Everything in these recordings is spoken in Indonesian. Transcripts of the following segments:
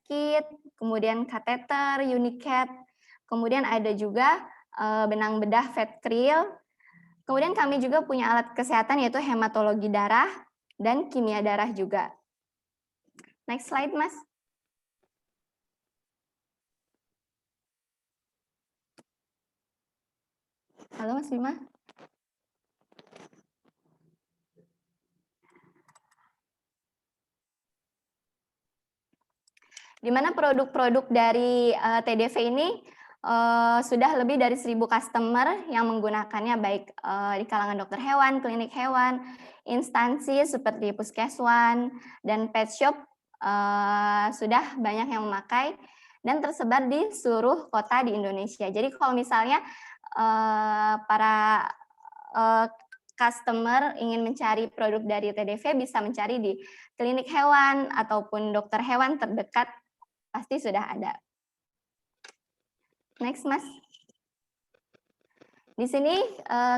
kit, kemudian kateter, Unicat, kemudian ada juga benang bedah Vetcril. Kemudian kami juga punya alat kesehatan yaitu hematologi darah dan kimia darah juga. Next slide, Mas. Halo, Mas Bima. Di mana produk-produk dari TDV ini sudah lebih dari 1.000 customer yang menggunakannya, baik di kalangan dokter hewan, klinik hewan, instansi seperti puskeswan, dan pet shop sudah banyak yang memakai dan tersebar di seluruh kota di Indonesia. Jadi kalau misalnya para customer ingin mencari produk dari TDV, bisa mencari di klinik hewan ataupun dokter hewan terdekat, pasti sudah ada. Next, Mas. Di sini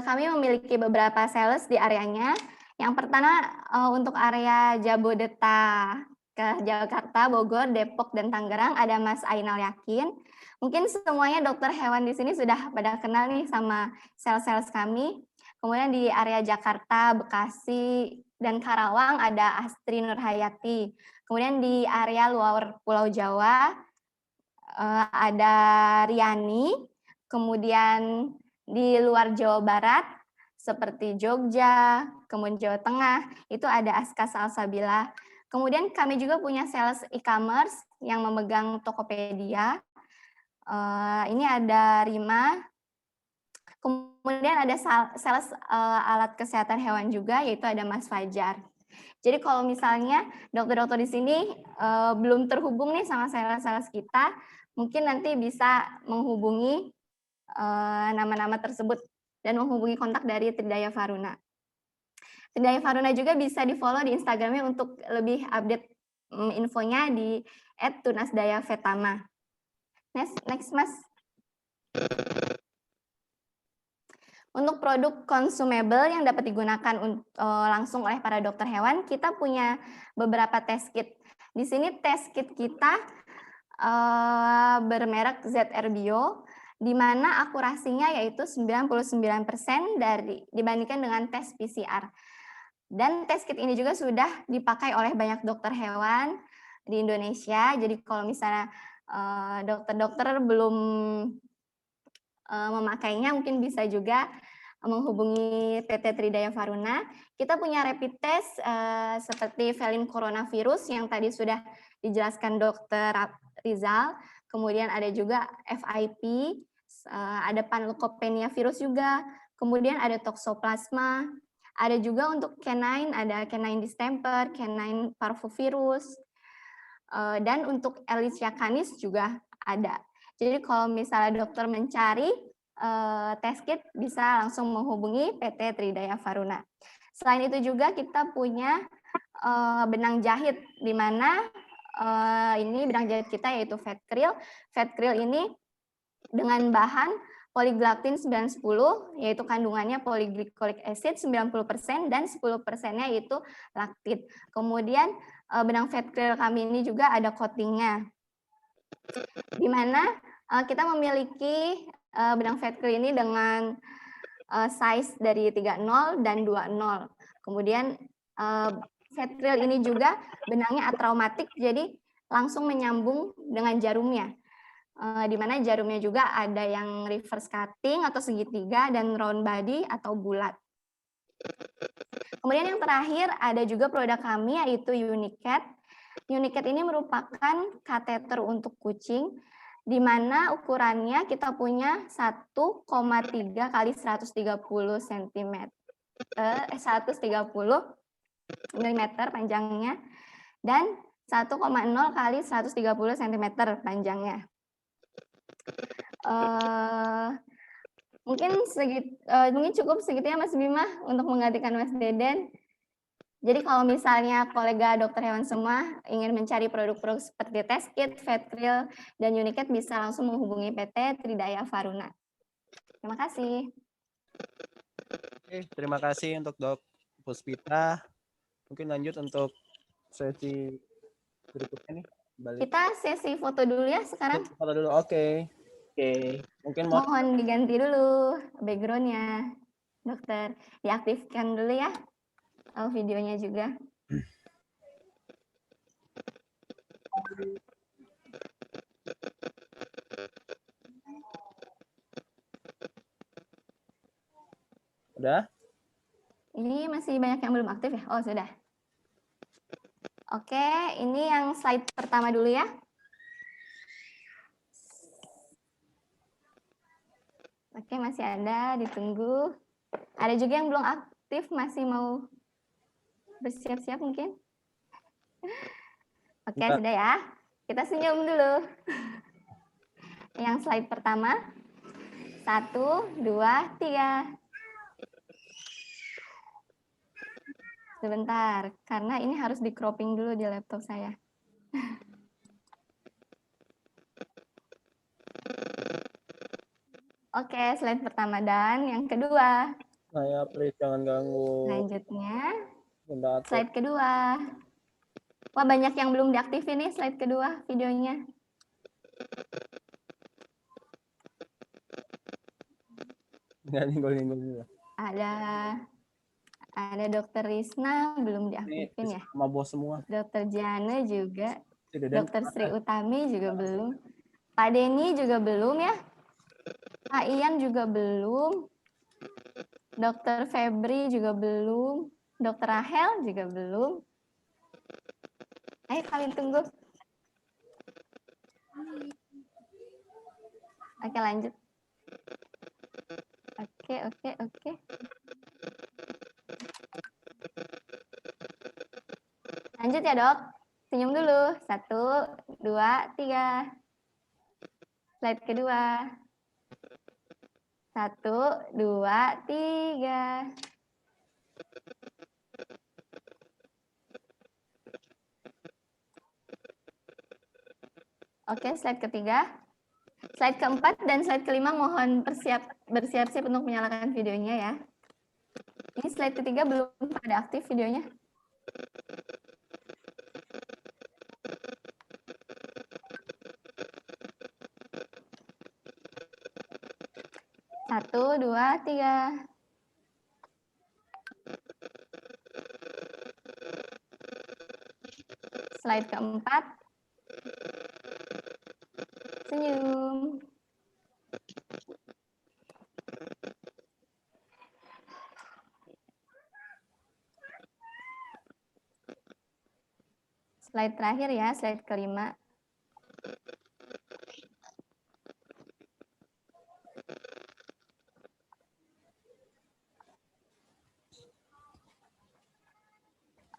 kami memiliki beberapa sales di areanya. Yang pertama untuk area Jabodetabek, ke Jakarta, Bogor, Depok, dan Tangerang ada Mas Ainal Yakin. Mungkin semuanya dokter hewan di sini sudah pada kenal nih sama sales-sales kami. Kemudian di area Jakarta, Bekasi, dan Karawang ada Astri Nurhayati. Kemudian di area luar Pulau Jawa ada Riani, kemudian di luar Jawa Barat seperti Jogja, kemudian Jawa Tengah itu ada Aska Salsabila. Kemudian kami juga punya sales e-commerce yang memegang Tokopedia. Ini ada Rima. Kemudian ada sales alat kesehatan hewan juga, yaitu ada Mas Fajar. Jadi kalau misalnya dokter-dokter di sini belum terhubung nih sama sales-sales kita, mungkin nanti bisa menghubungi nama-nama tersebut dan menghubungi kontak dari Tridaya Faruna. Tridaya Faruna juga bisa di-follow di Instagramnya untuk lebih update infonya di @tunasdayavetama. Next, Mas. Untuk produk consumable yang dapat digunakan langsung oleh para dokter hewan, kita punya beberapa test kit. Di sini test kit kita bermerek ZR Bio, di mana akurasinya yaitu 99% dibandingkan dengan tes PCR. Dan test kit ini juga sudah dipakai oleh banyak dokter hewan di Indonesia. Jadi kalau misalnya dokter-dokter belum memakainya, mungkin bisa juga menghubungi PT Tridaya Faruna. Kita punya rapid test seperti velin coronavirus yang tadi sudah dijelaskan Dokter Rizal. Kemudian ada juga FIP, ada panleukopenia virus juga. Kemudian ada toxoplasma. Ada juga untuk canine, ada canine distemper, canine parvovirus. Dan untuk Ehrlichia canis juga ada. Jadi kalau misalnya dokter mencari test kit, bisa langsung menghubungi PT Tridaya Faruna. Selain itu juga kita punya benang jahit, di mana ini benang jahit kita yaitu Vetcril. Vetcril ini dengan bahan polyglactin 910, yaitu kandungannya polyglycolic acid 90% dan 10%-nya itu laktit. Kemudian benang Vetcril kami ini juga ada coatingnya, di mana kita memiliki benang Vetcril ini dengan size dari 30 dan 20. Kemudian Vetcril ini juga benangnya atraumatik, jadi langsung menyambung dengan jarumnya. Di mana jarumnya juga ada yang reverse cutting atau segitiga dan round body atau bulat. Kemudian yang terakhir ada juga produk kami yaitu Unicat. Unicat ini merupakan kateter untuk kucing, di mana ukurannya kita punya 1,3 kali 130 cm. 130 mm panjangnya dan 1,0 kali 130 cm panjangnya. Mungkin cukup segitunya Mas Bima untuk menggantikan Mas Deden. Jadi kalau misalnya kolega dokter hewan semua ingin mencari produk-produk seperti test kit, Vetcril, dan Unicat, bisa langsung menghubungi PT Tridaya Faruna. Terima kasih. Oke, terima kasih untuk Dok Puspita. Mungkin lanjut untuk sesi berikutnya nih Balik. Kita sesi foto dulu ya sekarang. Foto dulu. Oke. Mungkin mau Mohon diganti dulu backgroundnya, dokter. Diaktifkan dulu ya videonya juga. udah? Ini masih banyak yang belum aktif ya? Oh, sudah. Oke, ini yang slide pertama dulu ya. Oke, masih ada, ditunggu. Ada juga yang belum aktif, masih mau bersiap-siap mungkin. Oke, Bentar. sudah ya. Kita senyum dulu. Yang slide pertama. 1, 2, 3. Sebentar, karena ini harus di cropping dulu di laptop saya. Oke, slide pertama dan yang kedua. Saya please jangan ganggu. Selanjutnya, Bentar. slide kedua. Wah, banyak yang belum diaktifin nih slide kedua videonya. Nggak nyenggol-nyenggol juga. Ada Dokter Risna belum diaktifin ya. Sama bos semua. Dokter Jana juga. Tidak. Dokter Sri Utami juga belum. Pak Denny juga belum ya. Pak Ian juga belum. Dokter Febri juga belum. Dokter Rahel juga belum. Ayo kalian tunggu. Oke, lanjut. Oke. Lanjut ya, Dok. Senyum dulu. 1, 2, 3. Slide kedua. 1, 2, 3. Oke, slide ketiga. Slide keempat dan slide kelima mohon bersiap-siap untuk menyalakan videonya ya. Ini slide ketiga belum pada aktif videonya. Satu, dua, tiga. Slide keempat. Senyum. Slide terakhir ya, slide kelima.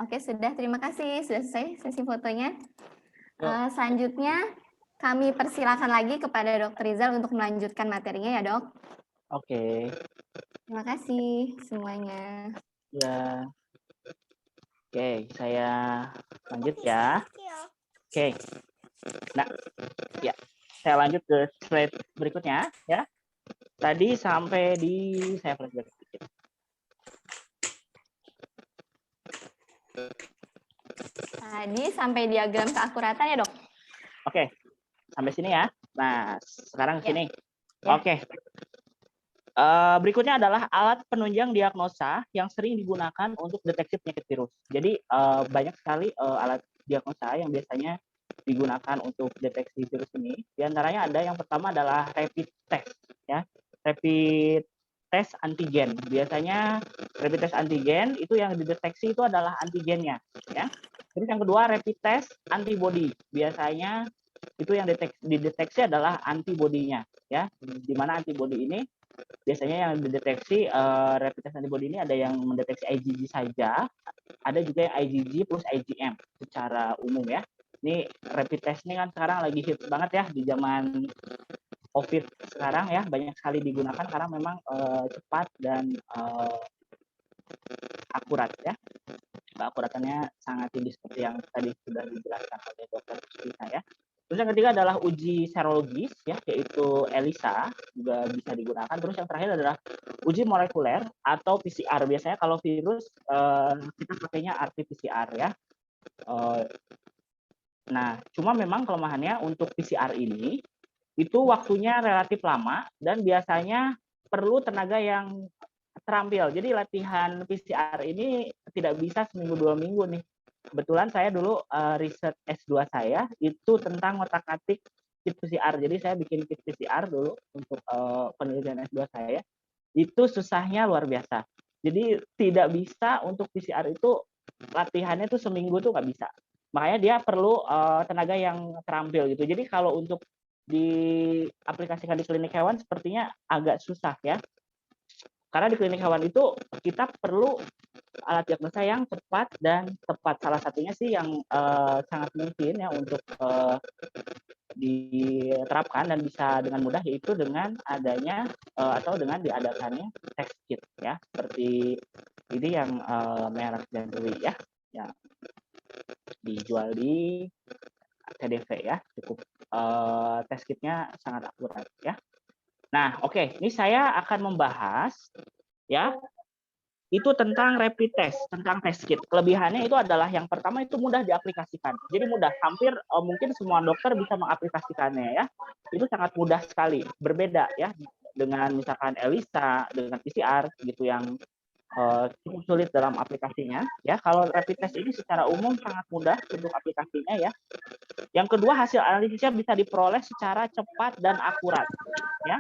Oke, sudah. Terima kasih. Sudah selesai sesi fotonya. Selanjutnya, kami persilakan lagi kepada Dr. Rizal untuk melanjutkan materinya ya, Dok. Oke. Terima kasih semuanya. Ya. Oke, saya lanjut ya. Oke. Nah, ya. Saya lanjut ke slide berikutnya ya. Tadi sampai di saya flashback sedikit. Tadi sampai diagram keakuratan ya, Dok? Oke. Sampai sini ya. Nah, sekarang ke sini. Ya. Oke. Berikutnya adalah alat penunjang diagnosa yang sering digunakan untuk deteksi penyakit virus. Jadi banyak sekali alat diagnosa yang biasanya digunakan untuk deteksi virus ini. Di antaranya ada yang pertama adalah rapid test, ya, rapid test antigen. Biasanya rapid test antigen itu yang dideteksi itu adalah antigennya, ya. Terus yang kedua rapid test antibody. Biasanya itu yang dideteksi adalah antibodinya, ya. Di mana antibody ini biasanya yang dideteksi rapid test antibody ini ada yang mendeteksi IgG saja, ada juga yang IgG plus IgM secara umum ya. Ini rapid test ini kan sekarang lagi hit banget ya di zaman COVID sekarang ya, banyak sekali digunakan karena memang cepat dan akurat ya. Keakuratannya sangat tinggi seperti yang tadi sudah dijelaskan oleh Dr. Puspita ya. Terus yang ketiga adalah uji serologis ya, yaitu ELISA juga bisa digunakan. Terus yang terakhir adalah uji molekuler atau PCR. Biasanya kalau virus kita pakainya RT-PCR ya. Nah, cuma memang kelemahannya untuk PCR ini itu waktunya relatif lama dan biasanya perlu tenaga yang terampil. Jadi latihan PCR ini tidak bisa seminggu 2 minggu nih. Kebetulan saya dulu riset S2 saya itu tentang ngotak-atik kit PCR. Jadi saya bikin kit PCR dulu untuk penelitian S2 saya. Itu susahnya luar biasa. Jadi tidak bisa untuk PCR itu latihannya tuh seminggu tuh nggak bisa. Makanya dia perlu tenaga yang terampil gitu. Jadi kalau untuk diaplikasikan di klinik hewan sepertinya agak susah ya. Karena di klinik hewan itu kita perlu alat diagnosa yang cepat dan tepat. Salah satunya sih yang sangat mungkin ya untuk diterapkan dan bisa dengan mudah yaitu dengan adanya atau dengan diadakannya test kit ya. Seperti ini yang merek Zenrui ya, yang dijual di TDV ya, cukup test kitnya sangat akurat ya. Nah, oke, ini saya akan membahas ya itu tentang rapid test, tentang test kit. Kelebihannya itu adalah yang pertama itu mudah diaplikasikan. Jadi mudah, hampir mungkin semua dokter bisa mengaplikasikannya ya. Itu sangat mudah sekali. Berbeda ya dengan misalkan ELISA, dengan PCR gitu yang cukup sulit dalam aplikasinya ya. Kalau rapid test ini secara umum sangat mudah untuk aplikasinya ya. Yang kedua, hasil analisisnya bisa diperoleh secara cepat dan akurat ya.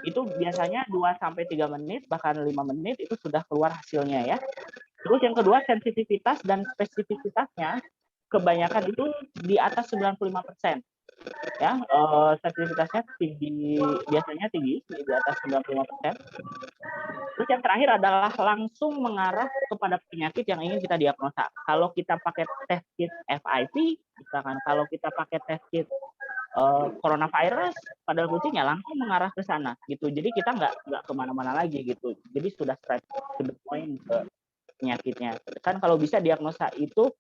Itu biasanya 2-3 menit bahkan 5 menit itu sudah keluar hasilnya ya. Terus yang kedua, sensitivitas dan spesifisitasnya kebanyakan itu di atas 95% ya. Sensitivitasnya tinggi, biasanya tinggi di atas 95%. Terus yang terakhir adalah langsung mengarah kepada penyakit yang ingin kita diagnosa. Kalau kita pakai test kit FIV, misalkan kalau kita pakai test kit coronavirus, pada kuncinya langsung mengarah ke sana gitu. Jadi kita nggak kemana-mana lagi gitu. Jadi sudah straight to the point ke penyakitnya. Kan kalau bisa diagnosa itu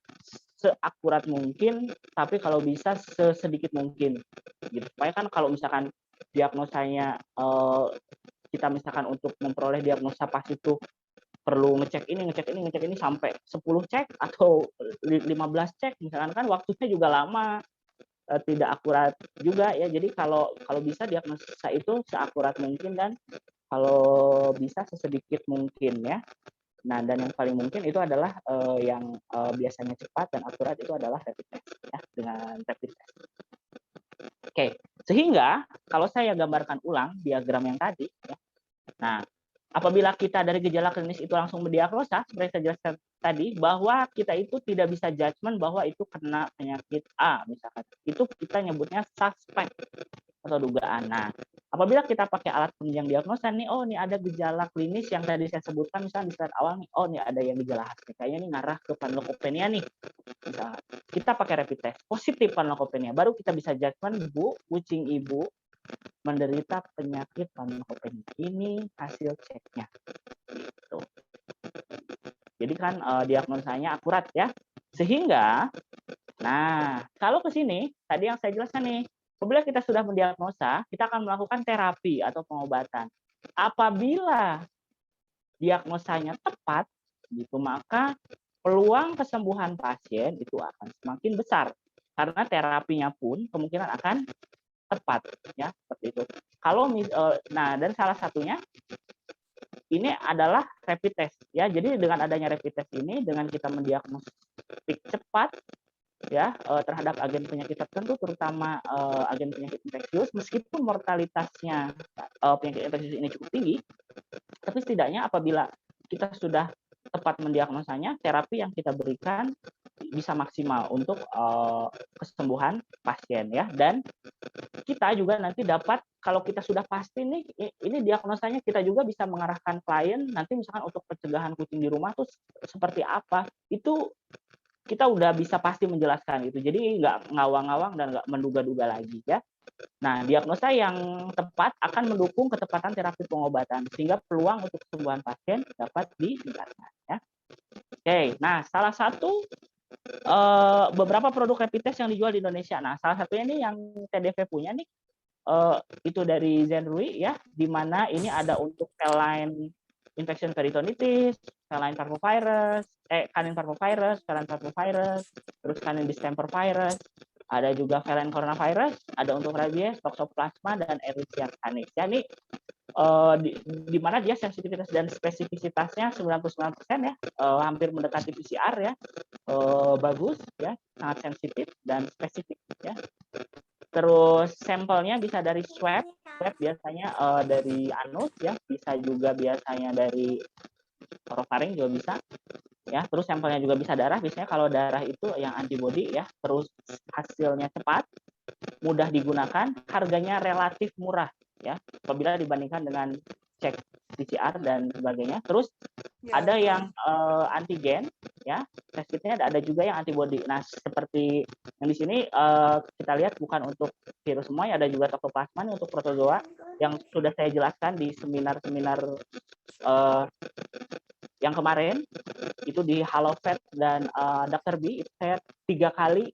seakurat mungkin, tapi kalau bisa sesedikit mungkin. Gitu. Supaya kan kalau misalkan diagnosanya kita misalkan untuk memperoleh diagnosa pas itu perlu ngecek ini sampai 10 cek atau 15 cek misalkan kan waktunya juga lama, tidak akurat juga ya. Jadi kalau bisa diagnosa itu seakurat mungkin dan kalau bisa sesedikit mungkin ya. Nah, dan yang paling mungkin itu adalah yang biasanya cepat dan akurat itu adalah rapid test ya, dengan rapid test. Oke, sehingga kalau saya gambarkan ulang diagram yang tadi ya. Nah, apabila kita dari gejala klinis itu langsung mendiagnosa, seperti saya jelaskan tadi, bahwa kita itu tidak bisa judgement bahwa itu kena penyakit A, misalkan. Itu kita nyebutnya suspek atau dugaan. Nah, apabila kita pakai alat penunjang diagnosa nih, oh ini ada gejala klinis yang tadi saya sebutkan, misalnya di slide awal nih, oh ini ada yang gejala khas nih, kayaknya ini ngarah ke panleukopenia nih. Misalnya, kita pakai rapid test, positif panleukopenia, baru kita bisa judgement, Bu, kucing ibu menderita penyakit panleukopenia. Ini hasil ceknya. Gitu. Jadi kan diagnosanya akurat ya. Sehingga, nah kalau ke sini, tadi yang saya jelaskan nih, apabila kita sudah mendiagnosa, kita akan melakukan terapi atau pengobatan. Apabila diagnosanya tepat, gitu, maka peluang kesembuhan pasien itu akan semakin besar. Karena terapinya pun kemungkinan akan tepat ya, seperti itu. Kalau nah, dan salah satunya ini adalah rapid test ya. Jadi dengan adanya rapid test ini, dengan kita mendiagnostik cepat ya terhadap agen penyakit tertentu, terutama agen penyakit infeksius, meskipun mortalitasnya penyakit infeksius ini cukup tinggi, tapi setidaknya apabila kita sudah tepat mendiagnosanya, terapi yang kita berikan bisa maksimal untuk kesembuhan pasien ya. Dan kita juga nanti dapat, kalau kita sudah pasti nih ini diagnosanya, kita juga bisa mengarahkan klien nanti misalkan untuk pencegahan kucing di rumah tuh seperti apa, itu kita udah bisa pasti menjelaskan itu. Jadi nggak ngawang-ngawang dan nggak menduga-duga lagi ya. Nah, diagnosa yang tepat akan mendukung ketepatan terapi pengobatan sehingga peluang untuk kesembuhan pasien dapat ditingkatkan ya. Oke, nah salah satu beberapa produk rapid test yang dijual di Indonesia. Nah, salah satunya ini yang TDV punya nih, itu dari Zenrui ya, di mana ini ada untuk feline infection peritonitis, canine parvovirus, canine parvovirus, feline parvovirus, terus canine distemper virus, ada juga feline coronavirus, ada untuk rabies, toxoplasma, dan Ehrlichia canis. Ya, ini di mana dia sensitivitas dan spesifisitasnya 99% ya, hampir mendekati PCR ya, bagus ya, sangat sensitif dan spesifik ya. Terus sampelnya bisa dari swab biasanya dari anus ya, bisa juga biasanya dari orofaring juga bisa ya. Terus sampelnya juga bisa darah, biasanya kalau darah itu yang antibody ya. Terus hasilnya cepat, mudah digunakan, harganya relatif murah ya apabila dibandingkan dengan cek PCR dan sebagainya. Terus ada yang antigen ya, tes kitnya ada juga yang antibody. Nah, seperti yang di sini kita lihat bukan untuk virus semua, ada juga toxoplasma untuk protozoa yang sudah saya jelaskan di seminar-seminar yang kemarin itu di Halovet dan Dr. B. Itu saya 3 kali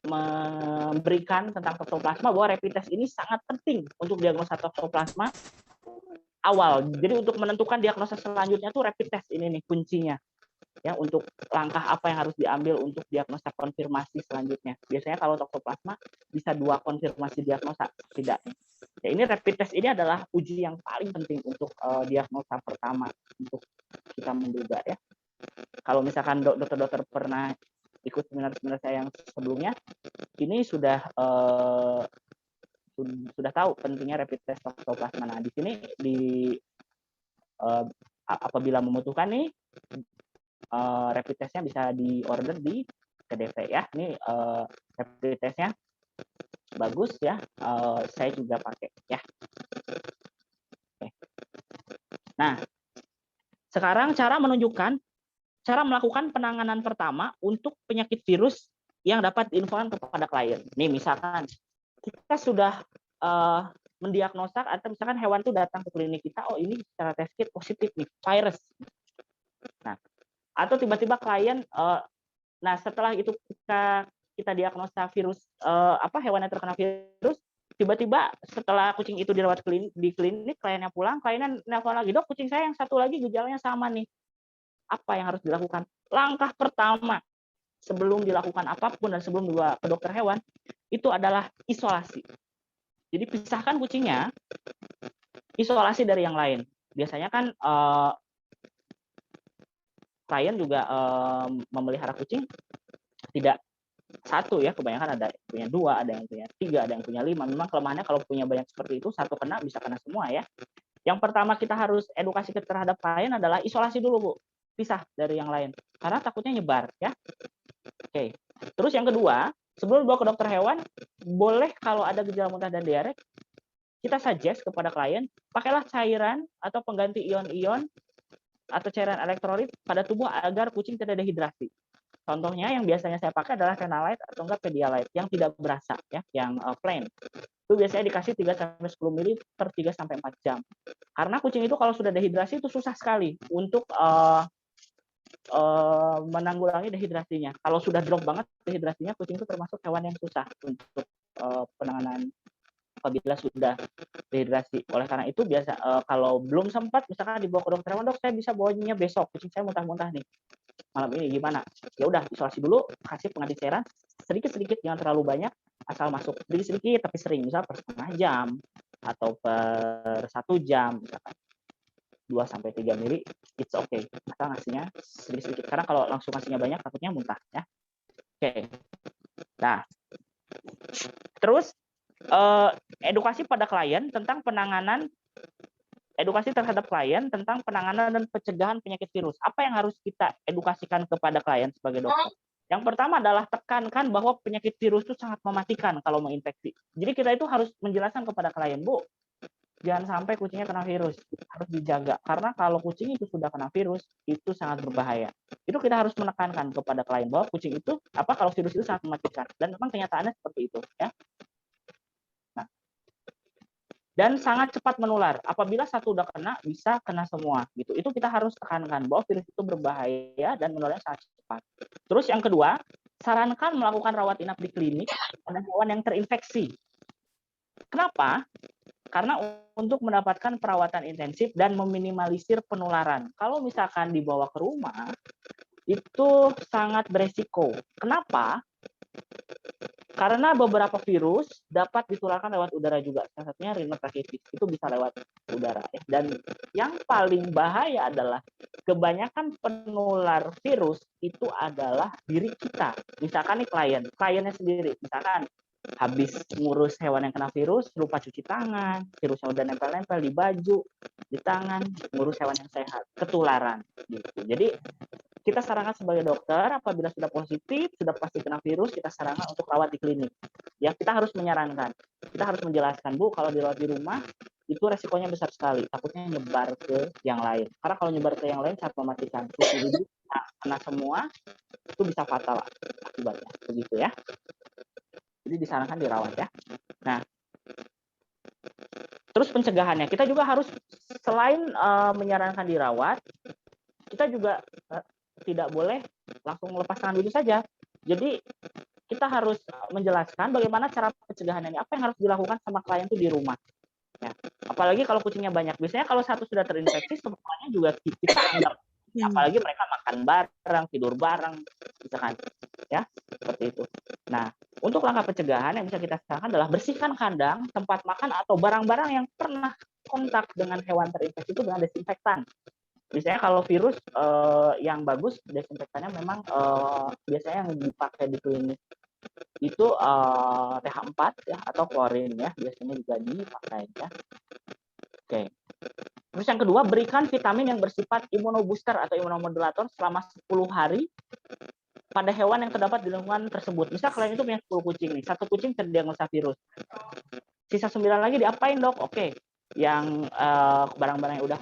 memberikan tentang toxoplasma, bahwa rapid test ini sangat penting untuk diagnosa toxoplasma awal. Jadi untuk menentukan diagnosa selanjutnya tuh rapid test ini nih kuncinya ya, untuk langkah apa yang harus diambil untuk diagnosa konfirmasi selanjutnya. Biasanya kalau toxoplasma bisa 2 konfirmasi diagnosa setidaknya. Ya, ini rapid test ini adalah uji yang paling penting untuk diagnosa pertama untuk kita menduga ya. Kalau misalkan dokter-dokter pernah ikut seminar-seminar saya yang sebelumnya, ini sudah tahu pentingnya rapid test toxoplasma. Nah, di sini apabila membutuhkan nih rapid testnya bisa diorder di KDV ya. Ini rapid testnya bagus ya, saya juga pakai ya. Oke. Nah, sekarang cara melakukan penanganan pertama untuk penyakit virus yang dapat diinfokan kepada klien. Nih misalkan kita sudah mendiagnosa, atau misalkan hewan itu datang ke klinik kita, oh ini secara test kit positif nih virus. Nah, atau tiba-tiba klien, nah setelah itu kita diagnosa virus, hewan yang terkena virus, tiba-tiba setelah kucing itu dirawat di klinik, kliennya pulang, kliennya nelfon lagi, dok kucing saya yang satu lagi gejalanya sama nih. Apa yang harus dilakukan? Langkah pertama sebelum dilakukan apapun dan sebelum dibawa ke dokter hewan itu adalah isolasi. Jadi pisahkan kucingnya, isolasi dari yang lain. Biasanya kan klien juga memelihara kucing tidak satu ya, kebanyakan ada yang punya 2, ada yang punya 3, ada yang punya 5. Memang kelemahannya kalau punya banyak seperti itu, satu kena bisa kena semua ya. Yang pertama kita harus edukasi terhadap klien adalah isolasi dulu, Bu. Pisah dari yang lain karena takutnya nyebar ya. Oke. Terus yang kedua, sebelum dibawa ke dokter hewan, boleh kalau ada gejala muntah dan diare, kita suggest kepada klien, pakailah cairan atau pengganti ion-ion atau cairan elektrolit pada tubuh agar kucing tidak dehidrasi. Contohnya yang biasanya saya pakai adalah Phenylite atau enggak Pedialyte yang tidak berasa ya, yang plain. Itu biasanya dikasih 3-10 ml per 3-4 jam. Karena kucing itu kalau sudah dehidrasi itu susah sekali untuk menanggulangi dehidrasinya. Kalau sudah drop banget dehidrasinya, kucing itu termasuk hewan yang susah untuk penanganan apabila sudah dehidrasi. Oleh karena itu biasa kalau belum sempat misalkan dibawa ke dokter hewan, dok saya bisa bawanya besok, kucing saya muntah-muntah nih malam ini gimana? Ya udah isolasi dulu, kasih pengganti cairan sedikit-sedikit, jangan terlalu banyak, asal masuk sedikit-sedikit tapi sering, misal per setengah jam atau per 1 jam misalkan 2-3 mili, it's okay. Asal ngasihnya sedikit-sedikit. Karena kalau langsung ngasihnya banyak, takutnya muntah ya. Oke. Nah, terus edukasi pada klien tentang edukasi terhadap klien tentang penanganan dan pencegahan penyakit virus. Apa yang harus kita edukasikan kepada klien sebagai dokter? Yang pertama adalah tekankan bahwa penyakit virus itu sangat mematikan kalau menginfeksi. Jadi kita itu harus menjelaskan kepada klien, Bu, jangan sampai kucingnya kena virus, harus dijaga. Karena kalau kucing itu sudah kena virus, itu sangat berbahaya. Itu kita harus menekankan kepada klien bahwa kucing itu, kalau virus itu sangat mematikan. Dan memang kenyataannya seperti itu. Ya. Nah, dan sangat cepat menular. Apabila satu udah kena, bisa kena semua. Gitu. Itu kita harus tekankan bahwa virus itu berbahaya dan menularnya sangat cepat. Terus yang kedua, sarankan melakukan rawat inap di klinik pada hewan yang terinfeksi. Kenapa? karena untuk mendapatkan perawatan intensif dan meminimalisir penularan. Kalau misalkan dibawa ke rumah, itu sangat beresiko. Kenapa? Karena beberapa virus dapat ditularkan lewat udara juga. Salah satunya rhinotracheosis, itu bisa lewat udara. Ya. Dan yang paling bahaya adalah kebanyakan penular virus itu adalah diri kita. Misalkan nih kliennya sendiri. Misalkan habis ngurus hewan yang kena virus, lupa cuci tangan, virusnya udah nempel-nempel di baju, di tangan, ngurus hewan yang sehat, ketularan. Gitu. Jadi kita sarankan sebagai dokter apabila sudah positif, sudah pasti kena virus, kita sarankan untuk rawat di klinik. Ya, kita harus menyarankan, kita harus menjelaskan, Bu, kalau dirawat di rumah itu resikonya besar sekali, takutnya nyebar ke yang lain. Karena kalau nyebar ke yang lain sangat mematikan. Ibu kena semua, itu bisa fatal akibatnya. Begitu ya. Jadi disarankan dirawat ya. Nah, terus pencegahannya, kita juga harus selain menyarankan dirawat, kita juga tidak boleh langsung melepas tangan begitu saja. Jadi kita harus menjelaskan bagaimana cara pencegahan ini, apa yang harus dilakukan sama klien itu di rumah. Ya. Apalagi kalau kucingnya banyak. Biasanya kalau satu sudah terinfeksi, semuanya juga kita anggap. Apalagi mereka makan bareng, tidur bareng, misalkan. Ya, seperti itu. Nah, untuk langkah pencegahan yang bisa kita sarankan adalah bersihkan kandang, tempat makan, atau barang-barang yang pernah kontak dengan hewan terinfeksi itu dengan desinfektan. Biasanya kalau virus yang bagus desinfektannya memang biasanya yang dipakai di klinik itu TH4 ya atau klorin ya, biasanya juga dipakai ya. Oke. Terus yang kedua, berikan vitamin yang bersifat imunobooster atau imunomodulator selama 10 hari pada hewan yang terdapat di lingkungan tersebut. Misal kalian itu punya 10 kucing nih, satu kucing terdiagnosa virus. Sisa 9 lagi diapain, Dok? Oke. Yang barang-barang yang udah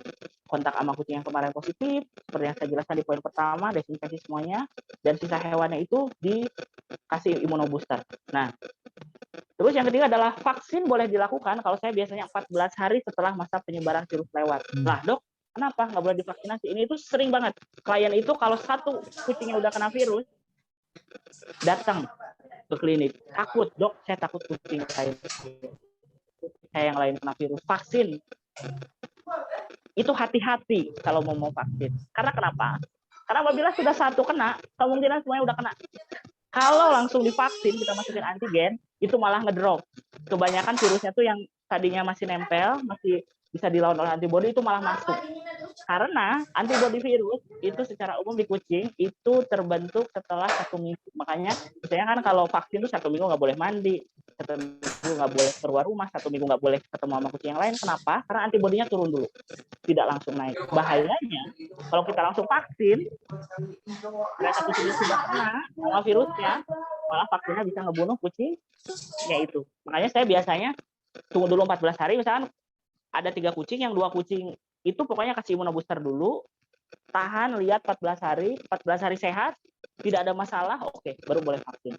kontak sama kucing yang kemarin positif, seperti yang saya jelaskan di poin pertama, desinfeksi semuanya, dan sisa hewannya itu dikasih imunobooster. Nah, terus yang ketiga adalah vaksin boleh dilakukan kalau saya biasanya 14 hari setelah masa penyebaran virus lewat. Lah dok, kenapa nggak boleh divaksinasi? Ini itu sering banget. Klien itu kalau satu kucingnya udah kena virus, datang ke klinik. Takut, dok, saya takut kucing saya yang lain kena virus. Vaksin. Itu hati-hati kalau mau vaksin. Karena kenapa? Karena apabila sudah satu kena, kemungkinan semuanya udah kena. Kalau langsung divaksin, kita masukin antigen, itu malah ngedrop. Kebanyakan virusnya tuh yang tadinya masih nempel, masih bisa dilawan oleh antibodi, itu malah masuk. Karena antibodi virus itu secara umum di kucing itu terbentuk setelah 1 minggu. Makanya misalnya kan kalau vaksin itu 1 minggu nggak boleh mandi, 1 minggu nggak boleh keluar rumah, 1 minggu nggak boleh ketemu sama kucing yang lain. Kenapa? Karena antibodinya turun dulu, tidak langsung naik. Bahayanya kalau kita langsung vaksin, mereka kucingnya sudah kena sama virusnya, malah vaksinnya bisa ngebunuh kucingnya itu. Makanya saya biasanya tunggu dulu 14 hari, misalkan ada 3 kucing, yang 2 kucing itu pokoknya kasih imunobooster dulu, tahan, lihat 14 hari sehat, tidak ada masalah, oke, baru boleh vaksin.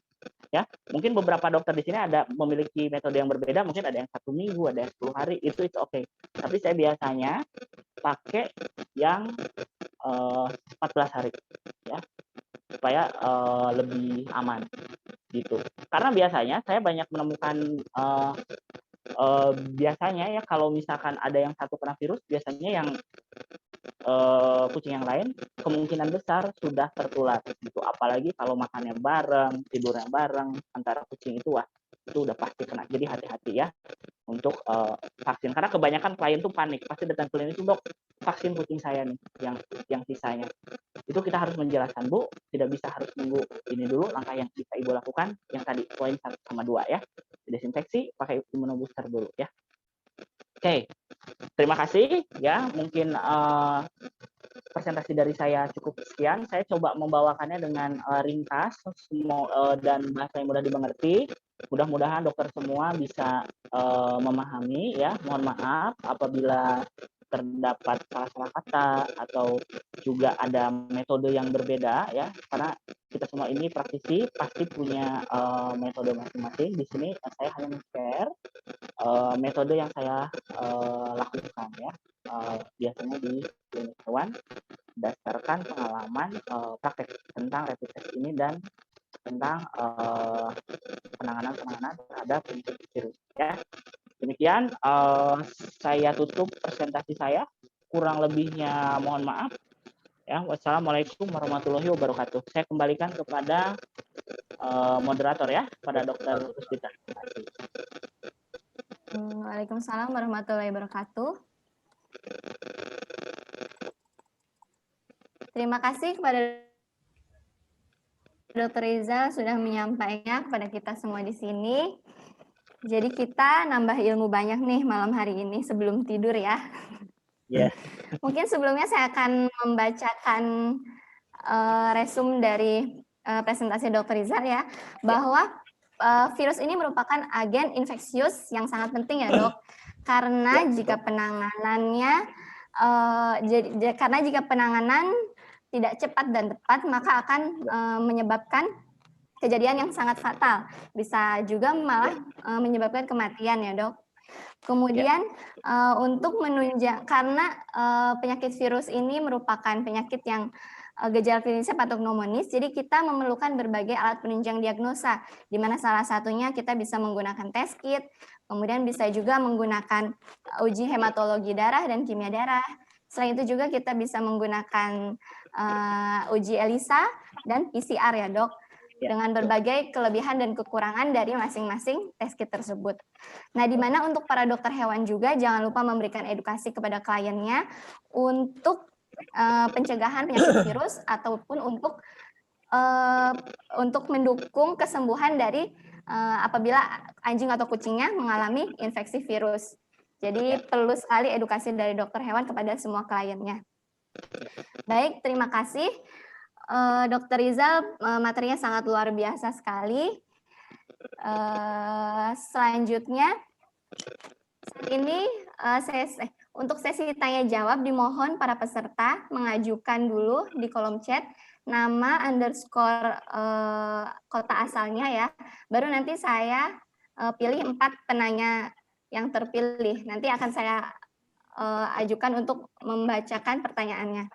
Ya, mungkin beberapa dokter di sini ada memiliki metode yang berbeda, mungkin ada yang 1 minggu, ada yang 10 hari, itu oke. Tapi saya biasanya pakai yang 14 hari, ya, supaya lebih aman, gitu. Karena biasanya saya banyak menemukan biasanya ya kalau misalkan ada yang satu kena virus, biasanya yang kucing yang lain kemungkinan besar sudah tertular gitu. Apalagi kalau makannya bareng, tidurnya bareng antara kucing itu, wah itu udah pasti kena. Jadi hati-hati ya untuk vaksin. Karena kebanyakan klien tuh panik, pasti datang ke klinik, dok vaksin kucing saya nih yang sisanya. Itu kita harus menjelaskan, Bu, tidak bisa harus nunggu ini dulu, langkah yang bisa Ibu lakukan yang tadi poin 1 sama 2 ya. Desinfeksi, pakai imunobooster dulu ya. Oke, terima kasih ya. Mungkin presentasi dari saya cukup sekian. Saya coba membawakannya dengan ringkas dan bahasa yang mudah dimengerti. Mudah-mudahan dokter semua bisa memahami ya. Mohon maaf apabila terdapat salah-salah kata atau juga ada metode yang berbeda ya, karena kita semua ini praktisi pasti punya metode masing-masing. Di sini saya hanya men-share metode yang saya lakukan ya, biasanya di klinik hewan berdasarkan pengalaman praktek tentang rapid test ini dan tentang penanganan terhadap virus ya. Demikian demikian saya tutup presentasi saya. Kurang lebihnya mohon maaf. Ya, wassalamualaikum warahmatullahi wabarakatuh. Saya kembalikan kepada moderator ya, pada Dr. Puspita. Waalaikumsalam warahmatullahi wabarakatuh. Terima kasih kepada Dr. Rizal sudah menyampaikannya kepada kita semua di sini. Jadi kita nambah ilmu banyak nih malam hari ini sebelum tidur ya. Yes. Mungkin sebelumnya saya akan membacakan resum dari presentasi Dr. Rizal ya, bahwa virus ini merupakan agen infeksius yang sangat penting ya dok, karena jika penanganan tidak cepat dan tepat maka akan menyebabkan kejadian yang sangat fatal, bisa juga malah menyebabkan kematian ya dok. Kemudian untuk menunjang, karena penyakit virus ini merupakan penyakit yang gejala klinisnya patognomonis, jadi kita memerlukan berbagai alat penunjang diagnosa, di mana salah satunya kita bisa menggunakan test kit, kemudian bisa juga menggunakan uji hematologi darah dan kimia darah. Selain itu juga kita bisa menggunakan uji ELISA dan PCR ya dok, dengan berbagai kelebihan dan kekurangan dari masing-masing test kit tersebut. Nah, di mana untuk para dokter hewan juga jangan lupa memberikan edukasi kepada kliennya untuk pencegahan penyakit virus ataupun untuk mendukung kesembuhan dari apabila anjing atau kucingnya mengalami infeksi virus. Jadi perlu sekali edukasi dari dokter hewan kepada semua kliennya. Baik, terima kasih. Dr. Rizal, materinya sangat luar biasa sekali. Selanjutnya, saat ini untuk sesi tanya jawab dimohon para peserta mengajukan dulu di kolom chat nama underscore kota asalnya ya. Baru nanti saya pilih 4 penanya yang terpilih. Nanti akan saya ajukan untuk membacakan pertanyaannya.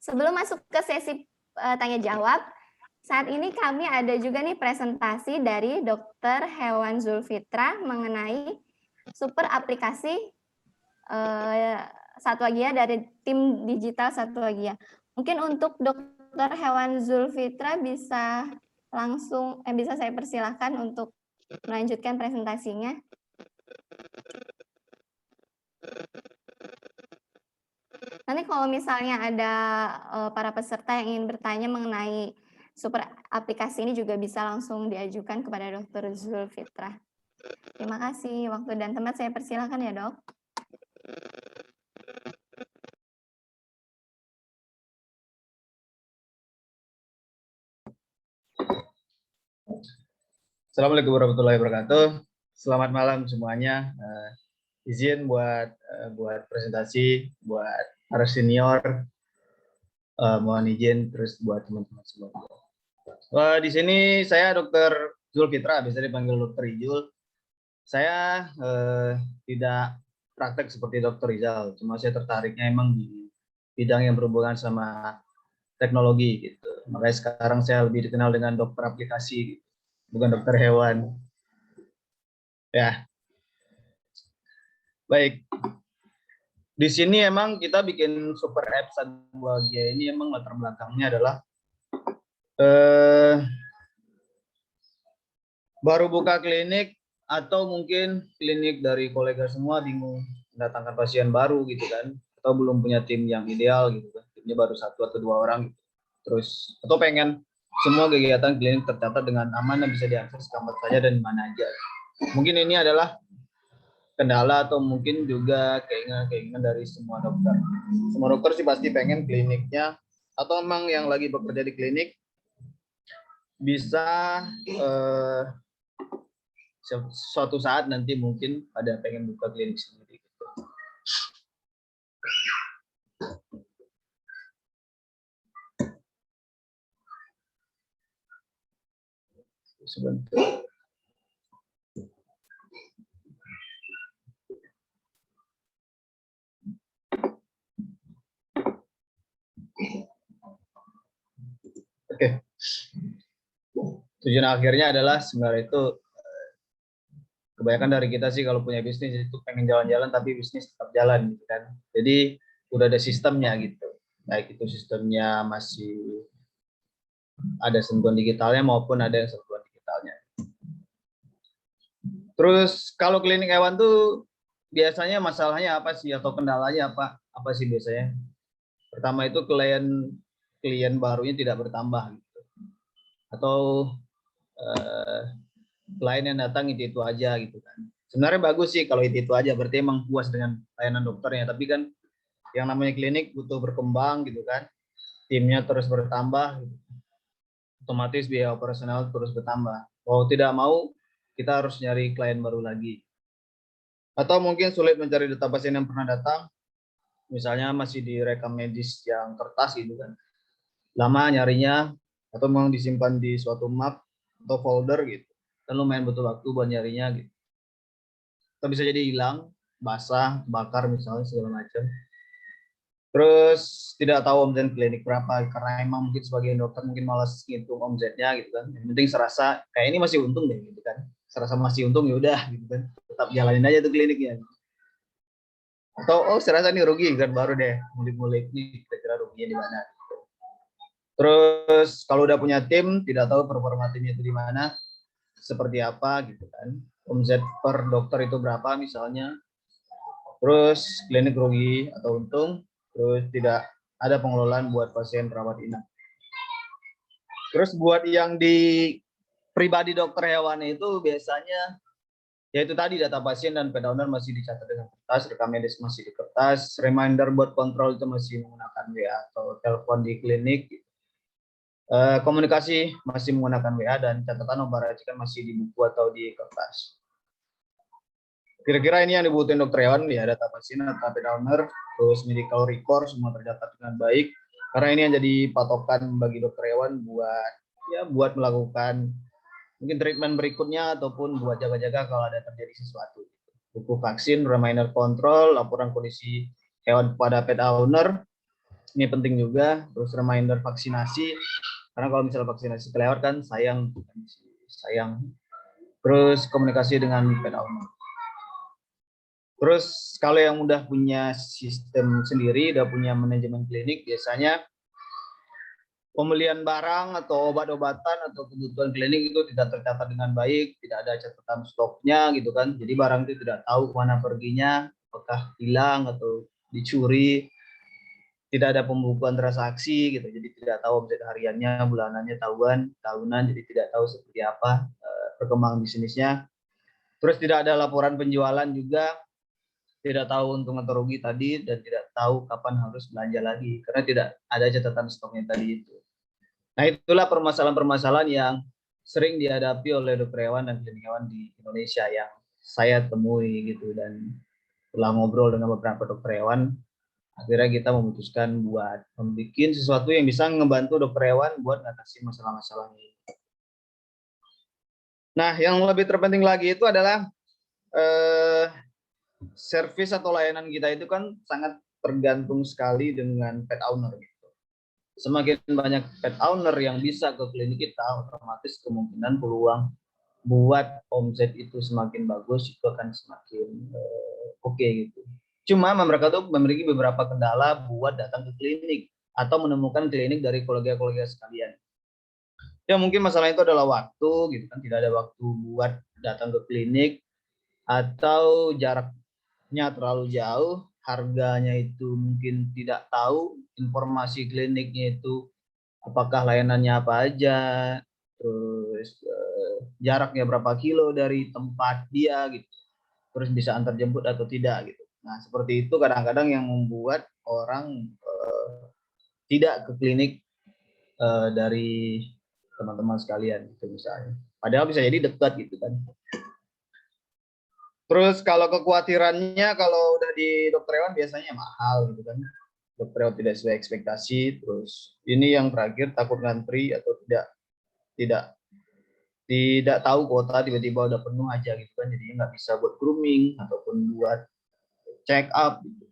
Sebelum masuk ke sesi tanya jawab, saat ini kami ada juga nih presentasi dari Dr. Hewan Zulfitra mengenai super aplikasi Satwagia dari tim digital Satwagia. Mungkin untuk Dr. Hewan Zulfitra bisa bisa saya persilahkan untuk melanjutkan presentasinya. Nanti kalau misalnya ada para peserta yang ingin bertanya mengenai super aplikasi ini juga bisa langsung diajukan kepada Dr. Zulfitra. Terima kasih. Waktu dan tempat saya persilahkan ya dok. Assalamualaikum warahmatullahi wabarakatuh. Selamat malam semuanya. Izin buat presentasi buat para senior. Mohon izin terus buat teman-teman semua. Di sini saya Dr. Zulfitra, bisa dipanggil Dr. Ijul. Saya tidak praktek seperti Dr. Rizal, cuma saya tertariknya emang di bidang yang berhubungan sama teknologi gitu. Makanya sekarang saya lebih dikenal dengan dokter aplikasi, bukan dokter hewan. Ya. Baik. Di sini emang kita bikin super app Satwagia ini emang latar belakangnya adalah baru buka klinik atau mungkin klinik dari kolega semua bingung mendatangkan pasien baru gitu kan, atau belum punya tim yang ideal gitu kan, timnya baru 1 atau 2 orang gitu. Terus atau pengen semua kegiatan klinik tercatat dengan aman dan bisa diakses kapan saja dan mana aja. Mungkin ini adalah kendala atau mungkin juga keinginan dari semua dokter. Semua dokter sih pasti pengen kliniknya atau emang yang lagi bekerja di klinik bisa suatu saat nanti mungkin ada pengen buka klinik sendiri. Sebentar. Oke. Tujuan akhirnya adalah sebenarnya itu kebanyakan dari kita sih kalau punya bisnis itu pengen jalan-jalan tapi bisnis tetap jalan gitu kan. Jadi udah ada sistemnya gitu. Baik itu sistemnya masih ada sentuhan digitalnya maupun ada yang sentuhan digitalnya. Terus kalau klinik hewan tuh biasanya masalahnya apa sih atau kendalanya apa? Apa sih biasanya? Pertama itu klien barunya tidak bertambah gitu. Atau klien yang datang itu aja gitu kan. Sebenarnya bagus sih kalau itu aja, berarti emang puas dengan layanan dokternya. Tapi kan yang namanya klinik butuh berkembang gitu kan, timnya terus bertambah, gitu. Otomatis biaya operasional terus bertambah. Mau tidak mau kita harus nyari klien baru lagi. Atau mungkin sulit mencari data pasien yang pernah datang, misalnya masih di rekam medis yang kertas gitu kan. Lama nyarinya atau memang disimpan di suatu map atau folder gitu. Dan lumayan butuh waktu buat nyarinya gitu. Atau bisa jadi hilang, basah, bakar misalnya segala macam. Terus tidak tahu omset klinik berapa karena emang mungkin sebagian dokter mungkin malas ngitung omsetnya gitu kan. Yang penting serasa kayak ini masih untung deh gitu kan. Serasa masih untung ya udah gitu kan. Tetap jalanin aja tuh kliniknya. Atau oh serasa ini rugi kan baru deh ngulik-ngulik nih kira-kira ruginya di mana. Terus kalau udah punya tim tidak tahu performa timnya itu di mana, seperti apa gitu kan. Omset per dokter itu berapa misalnya. Terus klinik rugi atau untung, terus tidak ada pengelolaan buat pasien rawat inap. Terus buat yang di pribadi dokter hewan itu biasanya yaitu tadi data pasien dan pet owner masih dicatat dengan kertas, rekam medis masih di kertas, reminder buat kontrol itu masih menggunakan WA atau telepon di klinik. Komunikasi masih menggunakan WA dan catatan nomor racikan masih di buku atau di kertas. Kira-kira ini yang dibutuhin dokter hewan ya, data pasien, data pet owner, terus medical record semua tercatat dengan baik. Karena ini yang jadi patokan bagi dokter hewan buat melakukan mungkin treatment berikutnya ataupun buat jaga-jaga kalau ada terjadi sesuatu. Buku vaksin, reminder kontrol, laporan kondisi hewan kepada pet owner, ini penting juga. Terus reminder vaksinasi, karena kalau misalnya vaksinasi kelewat kan sayang. Terus komunikasi dengan pet owner. Terus kalau yang udah punya sistem sendiri, udah punya manajemen klinik, biasanya pembelian barang atau obat-obatan atau kebutuhan klinik itu tidak tercatat dengan baik, tidak ada catatan stoknya gitu kan. Jadi barang itu tidak tahu mana perginya, apakah hilang atau dicuri, tidak ada pembukuan transaksi gitu. Jadi tidak tahu omset hariannya, bulanannya, tahunan, jadi tidak tahu seperti apa perkembangan bisnisnya. Terus tidak ada laporan penjualan juga, tidak tahu untung atau rugi tadi, dan tidak tahu kapan harus belanja lagi karena tidak ada catatan stoknya tadi itu. Nah, itulah permasalahan-permasalahan yang sering dihadapi oleh dokter hewan dan klinik hewan di Indonesia yang saya temui gitu. Dan setelah ngobrol dengan beberapa dokter hewan, akhirnya kita memutuskan buat membuat sesuatu yang bisa ngebantu dokter hewan buat ngatasi masalah-masalah ini. Nah, yang lebih terpenting lagi itu adalah service atau layanan kita itu kan sangat tergantung sekali dengan pet owner gitu. Semakin banyak pet owner yang bisa ke klinik kita, otomatis kemungkinan peluang buat omset itu semakin bagus itu akan semakin oke gitu. Cuma mereka tuh memiliki beberapa kendala buat datang ke klinik atau menemukan klinik dari kolega-kolega sekalian. Ya mungkin masalah itu adalah waktu gitu kan, tidak ada waktu buat datang ke klinik atau jaraknya terlalu jauh, harganya itu mungkin tidak tahu, informasi kliniknya itu apakah layanannya apa aja, terus jaraknya berapa kilo dari tempat dia gitu, terus bisa antar jemput atau tidak gitu. Nah seperti itu kadang-kadang yang membuat orang tidak ke klinik dari teman-teman sekalian gitu misalnya. Padahal bisa jadi dekat gitu kan. Terus kalau kekhawatirannya kalau udah di dokter hewan biasanya mahal gitu kan. Dokter hewan tidak sesuai ekspektasi. Terus ini yang terakhir takut ngantri atau tidak tahu kuota tiba-tiba udah penuh aja gitu kan. Jadi nggak bisa buat grooming ataupun buat check up gitu.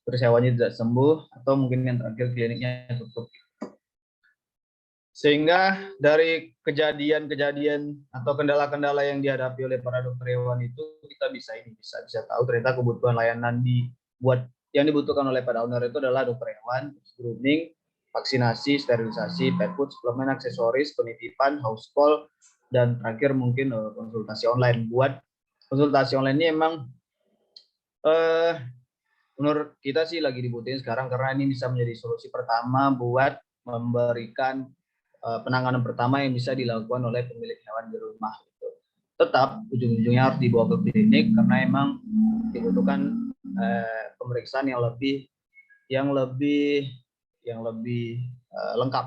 Terus hewannya tidak sembuh atau mungkin yang terakhir kliniknya tutup. Sehingga dari kejadian-kejadian atau kendala-kendala yang dihadapi oleh para dokter hewan itu kita bisa tahu ternyata kebutuhan layanan yang dibutuhkan oleh pet owner itu adalah dokter hewan, grooming, vaksinasi, sterilisasi, pet food, suplemen, aksesoris, penitipan, house call, dan terakhir mungkin konsultasi online. Buat konsultasi online ini emang menurut kita sih lagi dibutuhin sekarang karena ini bisa menjadi solusi pertama buat memberikan penanganan pertama yang bisa dilakukan oleh pemilik hewan di rumah. Gitu. Tetap ujung-ujungnya harus dibawa ke klinik karena emang dibutuhkan pemeriksaan yang lebih lengkap.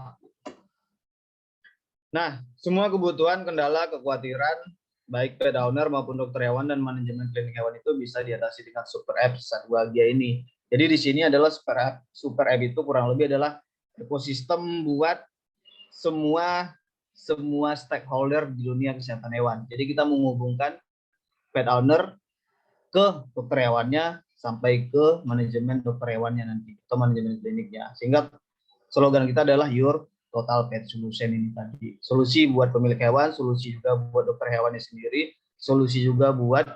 Nah, semua kebutuhan, kendala, kekhawatiran baik pet owner maupun dokter hewan dan manajemen klinik hewan itu bisa diatasi dengan super app Satwagia ini. Jadi di sini adalah super app itu kurang lebih adalah ekosistem buat semua stakeholder di dunia kesehatan hewan. Jadi kita menghubungkan pet owner ke dokter hewannya sampai ke manajemen dokter hewannya nanti atau manajemen kliniknya. Sehingga slogan kita adalah Your Total Pet Solution ini tadi. Solusi buat pemilik hewan, solusi juga buat dokter hewannya sendiri, solusi juga buat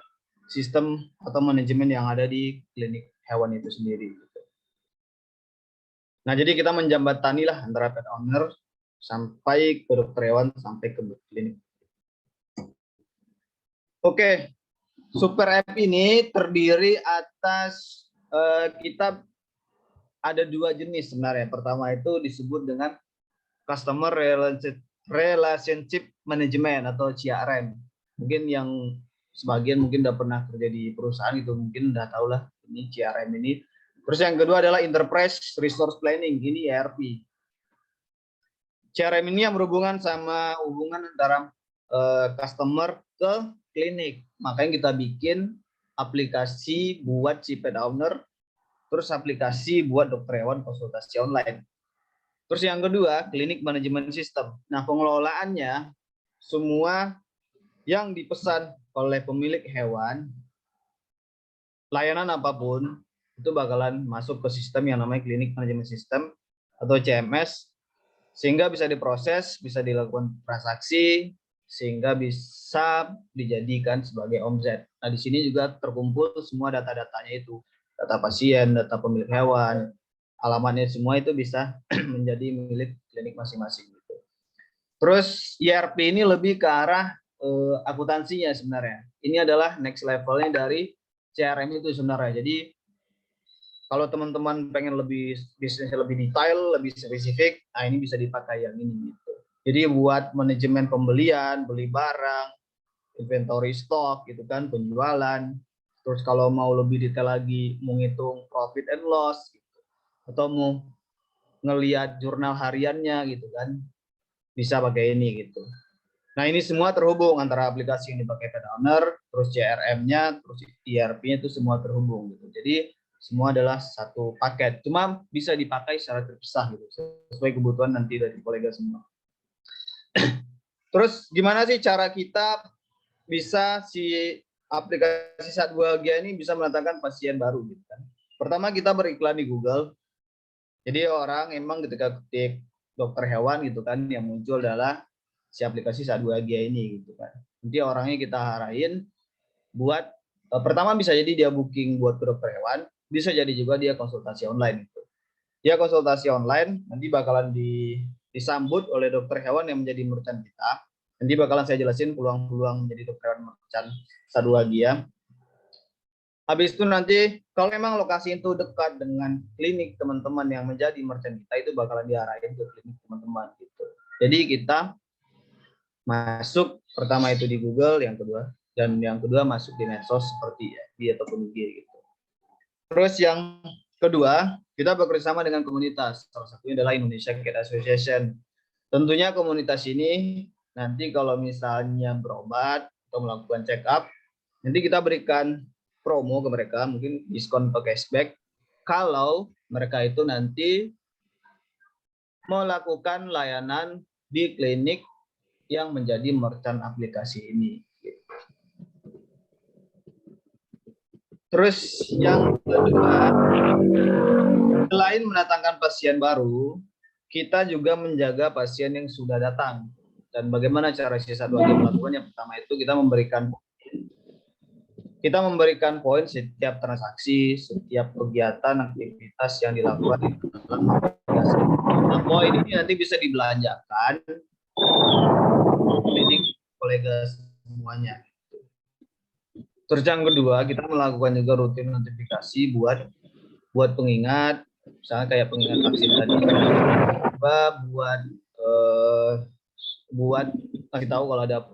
sistem atau manajemen yang ada di klinik hewan itu sendiri. Nah, jadi kita menjembatani lah antara pet owner sampai ke dokter hewan, sampai ke klinik. Oke, super app ini terdiri atas kita ada 2 jenis sebenarnya. Pertama itu disebut dengan Customer Relationship Management atau CRM. Mungkin yang sebagian mungkin udah pernah kerja di perusahaan itu mungkin udah tahu lah ini CRM ini. Terus yang kedua adalah Enterprise Resource Planning, ini ERP. CRM ini yang berhubungan sama hubungan antara customer ke klinik. Makanya kita bikin aplikasi buat si pet owner, terus aplikasi buat dokter hewan konsultasi online. Terus yang kedua, klinik manajemen sistem. Nah, pengelolaannya semua yang dipesan oleh pemilik hewan, layanan apapun, itu bakalan masuk ke sistem yang namanya klinik manajemen sistem atau CMS, sehingga bisa diproses, bisa dilakukan transaksi, sehingga bisa dijadikan sebagai omset. Nah, di sini juga terkumpul semua data-datanya itu, data pasien, data pemilik hewan, alamatnya semua itu bisa menjadi milik klinik masing-masing. Gitu. Terus ERP ini lebih ke arah akuntansinya sebenarnya. Ini adalah next levelnya dari CRM itu sebenarnya. Jadi kalau teman-teman pengen lebih bisnisnya lebih detail, lebih spesifik, nah ini bisa dipakai yang ini gitu. Jadi buat manajemen pembelian, beli barang, inventory stok gitu kan, penjualan. Terus kalau mau lebih detail lagi menghitung profit and loss gitu. Atau mau ngelihat jurnal hariannya gitu kan. Bisa pakai ini gitu. Nah, ini semua terhubung antara aplikasi yang dipakai pet owner, terus CRM-nya, terus ERP-nya itu semua terhubung gitu. Jadi semua adalah satu paket, cuma bisa dipakai secara terpisah gitu, sesuai kebutuhan nanti dari kolega semua. Terus gimana sih cara kita bisa si aplikasi Satwagia ini bisa mendatangkan pasien baru gitu kan? Pertama kita beriklan di Google. Jadi orang emang ketika ketik dokter hewan gitu kan, yang muncul adalah si aplikasi Satwagia ini gitu kan. Nanti orangnya kita arahin buat pertama bisa jadi dia booking buat ke dokter hewan, bisa jadi juga dia konsultasi online gitu. Dia konsultasi online nanti bakalan disambut oleh dokter hewan yang menjadi merchant kita. Nanti bakalan saya jelasin peluang-peluang menjadi dokter hewan merchant Satwagia. Habis itu nanti kalau memang lokasi itu dekat dengan klinik teman-teman yang menjadi merchant kita, itu bakalan diarahin ke klinik teman-teman gitu. Jadi kita masuk pertama itu di Google, yang kedua masuk di medsos seperti FB ataupun IG gitu. Terus yang kedua, kita bekerjasama dengan komunitas. Salah satunya adalah Indonesia Cat Association. Tentunya komunitas ini nanti kalau misalnya berobat atau melakukan check up, nanti kita berikan promo ke mereka, mungkin diskon atau cashback kalau mereka itu nanti melakukan layanan di klinik yang menjadi merchant aplikasi ini. Terus yang kedua, selain mendatangkan pasien baru, kita juga menjaga pasien yang sudah datang. Dan bagaimana cara C1AG melakukan? Yang pertama itu kita memberikan poin setiap transaksi, setiap kegiatan, aktivitas yang dilakukan di dalam aplikasi. Nah, poin ini nanti bisa dibelanjakan klinik kolega semuanya. Terus yang kedua, kita melakukan juga rutin notifikasi buat pengingat, misalnya kayak pengingat vaksin tadi, buat kasih tahu kalau ada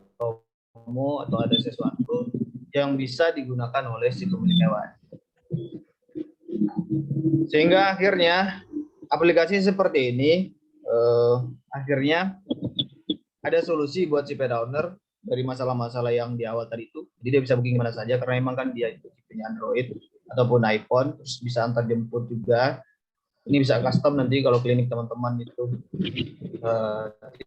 promo atau ada sesuatu yang bisa digunakan oleh si pemilik hewan. Sehingga akhirnya aplikasi seperti ini akhirnya ada solusi buat si pet owner dari masalah-masalah yang di awal tadi itu. Jadi dia bisa booking mana saja karena memang kan dia itu tipenya Android ataupun iPhone, terus bisa antar jemput juga. Ini bisa custom nanti kalau klinik teman-teman itu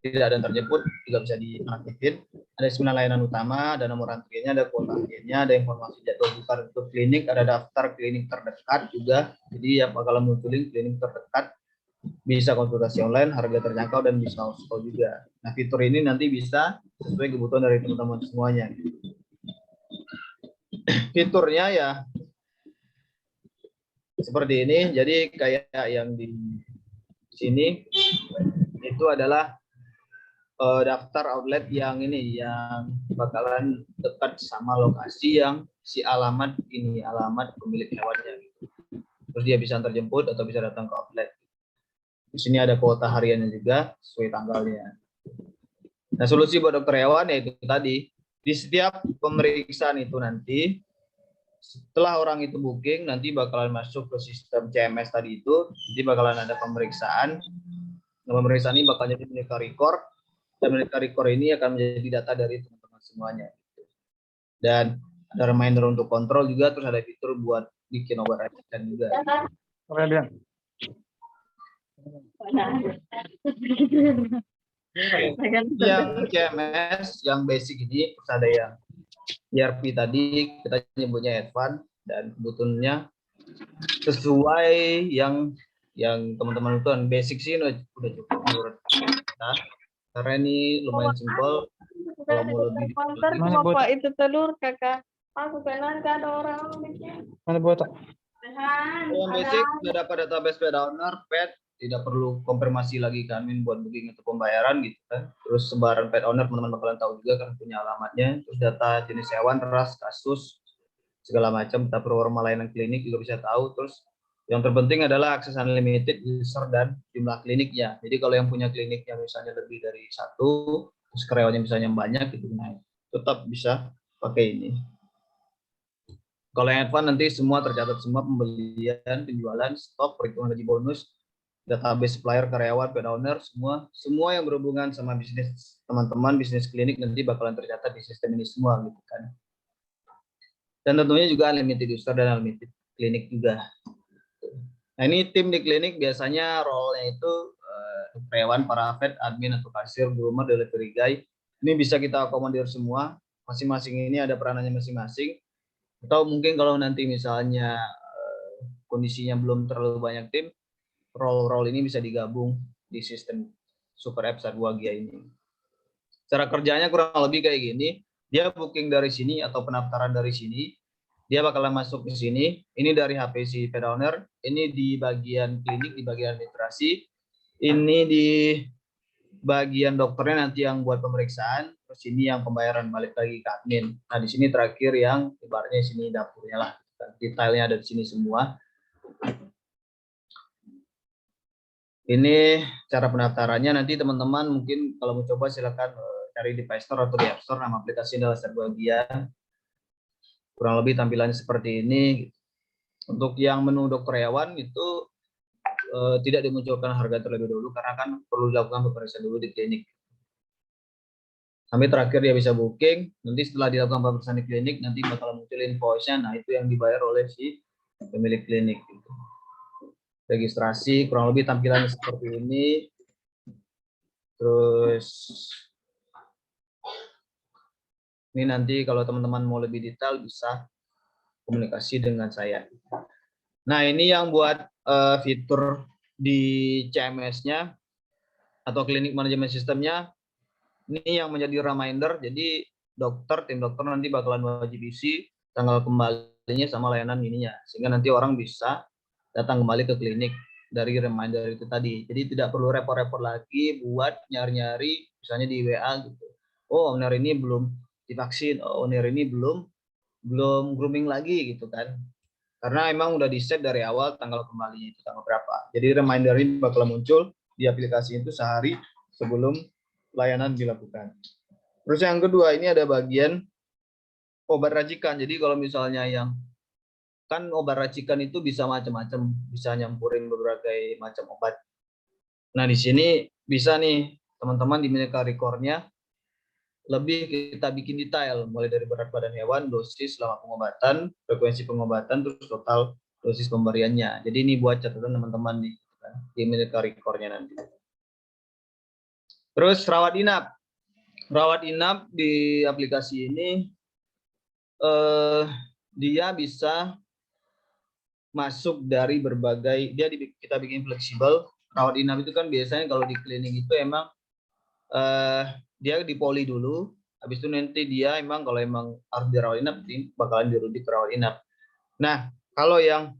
tidak ada antar jemput juga bisa diaktifin. Ada 9 layanan utama, ada nomor antriannya, ada kuota antriannya, ada informasi jadwal buka untuk klinik, ada daftar klinik terdekat juga. Jadi ya bakalan munculin klinik terdekat, bisa konsultasi online, harga terjangkau, dan bisa house call juga. Nah, fitur ini nanti bisa sesuai kebutuhan dari teman-teman semuanya. Fiturnya ya seperti ini. Jadi kayak yang di sini itu adalah daftar outlet yang ini yang bakalan dekat sama lokasi yang si alamat ini, alamat pemilik hewannya. Terus dia bisa antar jemput atau bisa datang ke outlet. Di sini ada kuota hariannya juga sesuai tanggalnya. Nah, solusi buat dokter hewan yaitu tadi, di setiap pemeriksaan itu nanti setelah orang itu booking, nanti bakalan masuk ke sistem CMS tadi itu, nanti bakalan ada pemeriksaan. Nah, pemeriksaan ini bakal jadi medical record, dan medical record ini akan menjadi data dari teman-teman semuanya. Dan ada reminder untuk kontrol juga, terus ada fitur buat bikin obat racikan juga. Yang CMS, yang basic ini, terus ada yang ERP tadi, kita nyebutnya advance, dan kebutuhannya sesuai yang teman-teman itu basic sih udah cukup menurut kita, karena ini lumayan simpel. Kalau mau lebih bapak itu telur kakak, aku kenal gak ada orang bikin. Mana botak? yang basic sudah dapat database pet owner, pet, tidak perlu konfirmasi lagi ke admin buat booking atau pembayaran gitu kan. Terus sebaran pet owner teman-teman bakalan tahu juga kan punya alamatnya. Terus data jenis hewan, ras, kasus, segala macam, data performa layanan klinik juga bisa tahu. Terus yang terpenting adalah akses unlimited user dan jumlah kliniknya. Jadi kalau yang punya kliniknya misalnya lebih dari 1, terus karyawannya misalnya banyak gitu, nah tetap bisa pakai ini. Kalau yang advance nanti semua tercatat, semua pembelian, penjualan, stok, perhitungan gaji bonus, database supplier, karyawan, pet owner, semua yang berhubungan sama bisnis teman-teman, bisnis klinik nanti bakalan tercatat di sistem ini semua gitu kan. Dan tentunya juga unlimited user dan unlimited klinik juga. Nah, ini tim di klinik biasanya role-nya itu karyawan, para vet, admin atau kasir, groomer, delivery guy. Ini bisa kita akomodir semua. Masing-masing ini ada peranannya masing-masing. Atau mungkin kalau nanti misalnya kondisinya belum terlalu banyak tim, role-role ini bisa digabung di sistem Super App Satwagia ini. Cara kerjanya kurang lebih kayak gini, dia booking dari sini atau pendaftaran dari sini, dia bakalan masuk ke sini, ini dari HP si pet owner, ini di bagian klinik, di bagian administrasi, ini di bagian dokternya nanti yang buat pemeriksaan, terus ini yang pembayaran balik lagi ke admin. Nah, di sini terakhir yang ibaratnya sini dapurnya lah, detailnya ada di sini semua. Ini cara pendaftarannya, nanti teman-teman mungkin kalau mau coba silakan cari di Play Store atau di App Store, nama aplikasi adalah Satwagia. Kurang lebih tampilannya seperti ini. Untuk yang menu dokter hewan itu tidak dimunculkan harga terlebih dahulu karena kan perlu dilakukan pemeriksaan dulu di klinik. Sampai terakhir dia bisa booking, nanti setelah dilakukan pemeriksaan di klinik nanti bakal muncul invoice-nya, nah itu yang dibayar oleh si pemilik klinik. Registrasi kurang lebih tampilannya seperti ini. Terus ini nanti kalau teman-teman mau lebih detail bisa komunikasi dengan saya. Nah, ini yang buat fitur di CMS-nya. atau klinik manajemen sistemnya, ini yang menjadi reminder. Jadi tim dokter nanti bakalan wajib isi tanggal kembalinya sama layanan ininya, sehingga nanti orang bisa datang kembali ke klinik dari reminder itu tadi. Jadi tidak perlu repot-repot lagi buat nyari-nyari misalnya di WA gitu. Oh, owner ini belum divaksin, oh, owner ini belum grooming lagi gitu kan. Karena emang udah di-set dari awal tanggal kembalinya itu tanggal berapa. Jadi reminder ini bakal muncul di aplikasi itu sehari sebelum layanan dilakukan. Terus yang kedua, ini ada bagian obat racikan. Jadi kalau misalnya yang kan obat racikan itu bisa macam-macam, bisa nyampurin berbagai macam obat. Nah, di sini bisa nih teman-teman di medical record-nya lebih kita bikin detail, mulai dari berat badan hewan, dosis selama pengobatan, frekuensi pengobatan, terus total dosis pemberiannya. Jadi ini buat catatan teman-teman di medical record-nya nanti. Terus rawat inap. Rawat inap di aplikasi ini dia bisa masuk dari berbagai, kita bikin fleksibel. Rawat inap itu kan biasanya kalau di klinik itu emang dia dipoli dulu, habis itu nanti dia emang kalau emang harus dirawat inap bakalan dirujuk ke rawat inap. Nah, kalau yang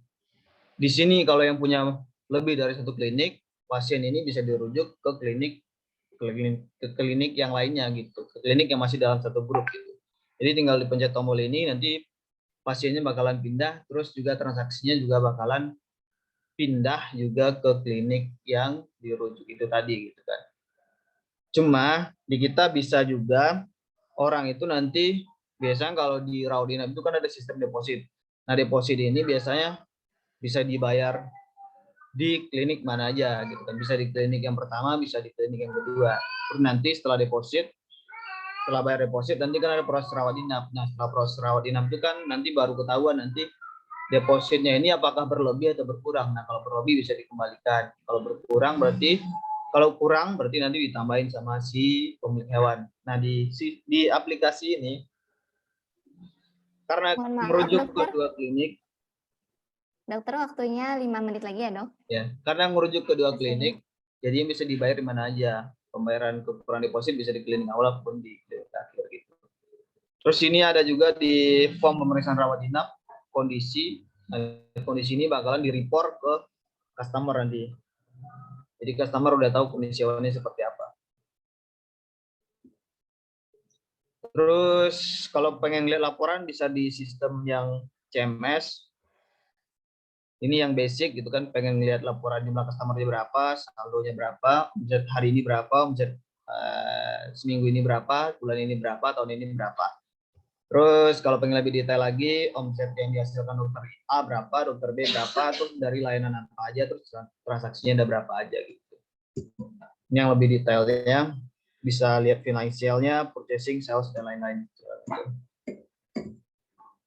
di sini kalau yang punya lebih dari satu klinik, pasien ini bisa dirujuk ke klinik yang lainnya gitu, ke klinik yang masih dalam satu grup gitu. Jadi tinggal dipencet tombol ini, nanti pasiennya bakalan pindah, terus juga transaksinya juga bakalan pindah juga ke klinik yang dirujuk itu tadi gitu kan. Cuma di kita bisa juga orang itu nanti biasanya kalau di rawat inap itu kan ada sistem deposit. Nah, deposit ini biasanya bisa dibayar di klinik mana aja gitu kan. Bisa di klinik yang pertama, bisa di klinik yang kedua. Terus nanti setelah bayar deposit nanti kan ada proses rawat inap. Nah, setelah proses rawat inap itu kan nanti baru ketahuan nanti depositnya ini apakah berlebih atau berkurang. Nah, kalau berlebih bisa dikembalikan. Kalau kurang berarti nanti ditambahin sama si pemilik hewan. Nah, di aplikasi ini karena merujuk ke dua klinik. Dokter, waktunya 5 menit lagi ya, Dok? Ya, karena merujuk ke dua klinik, jadi bisa dibayar di mana aja. Pembayaran kekurangan deposit bisa di klinik awal ataupun di klinik akhir gitu. Terus ini ada juga di form pemeriksaan rawat inap kondisi. Nah, kondisi ini bakalan di-report ke customer nanti. Jadi customer udah tahu kondisi hewannya seperti apa. Terus kalau pengen lihat laporan bisa di sistem yang CMS. Ini yang basic gitu kan, pengen lihat laporan jumlah customer-nya berapa, saldonya berapa, omset hari ini berapa, omset seminggu ini berapa, bulan ini berapa, tahun ini berapa. Terus kalau pengen lebih detail lagi, omset yang dihasilkan dokter A berapa, dokter B berapa, terus dari layanan apa aja, terus transaksinya ada berapa aja gitu. Ini yang lebih detailnya, bisa lihat finansialnya, purchasing, sales, dan lain-lain.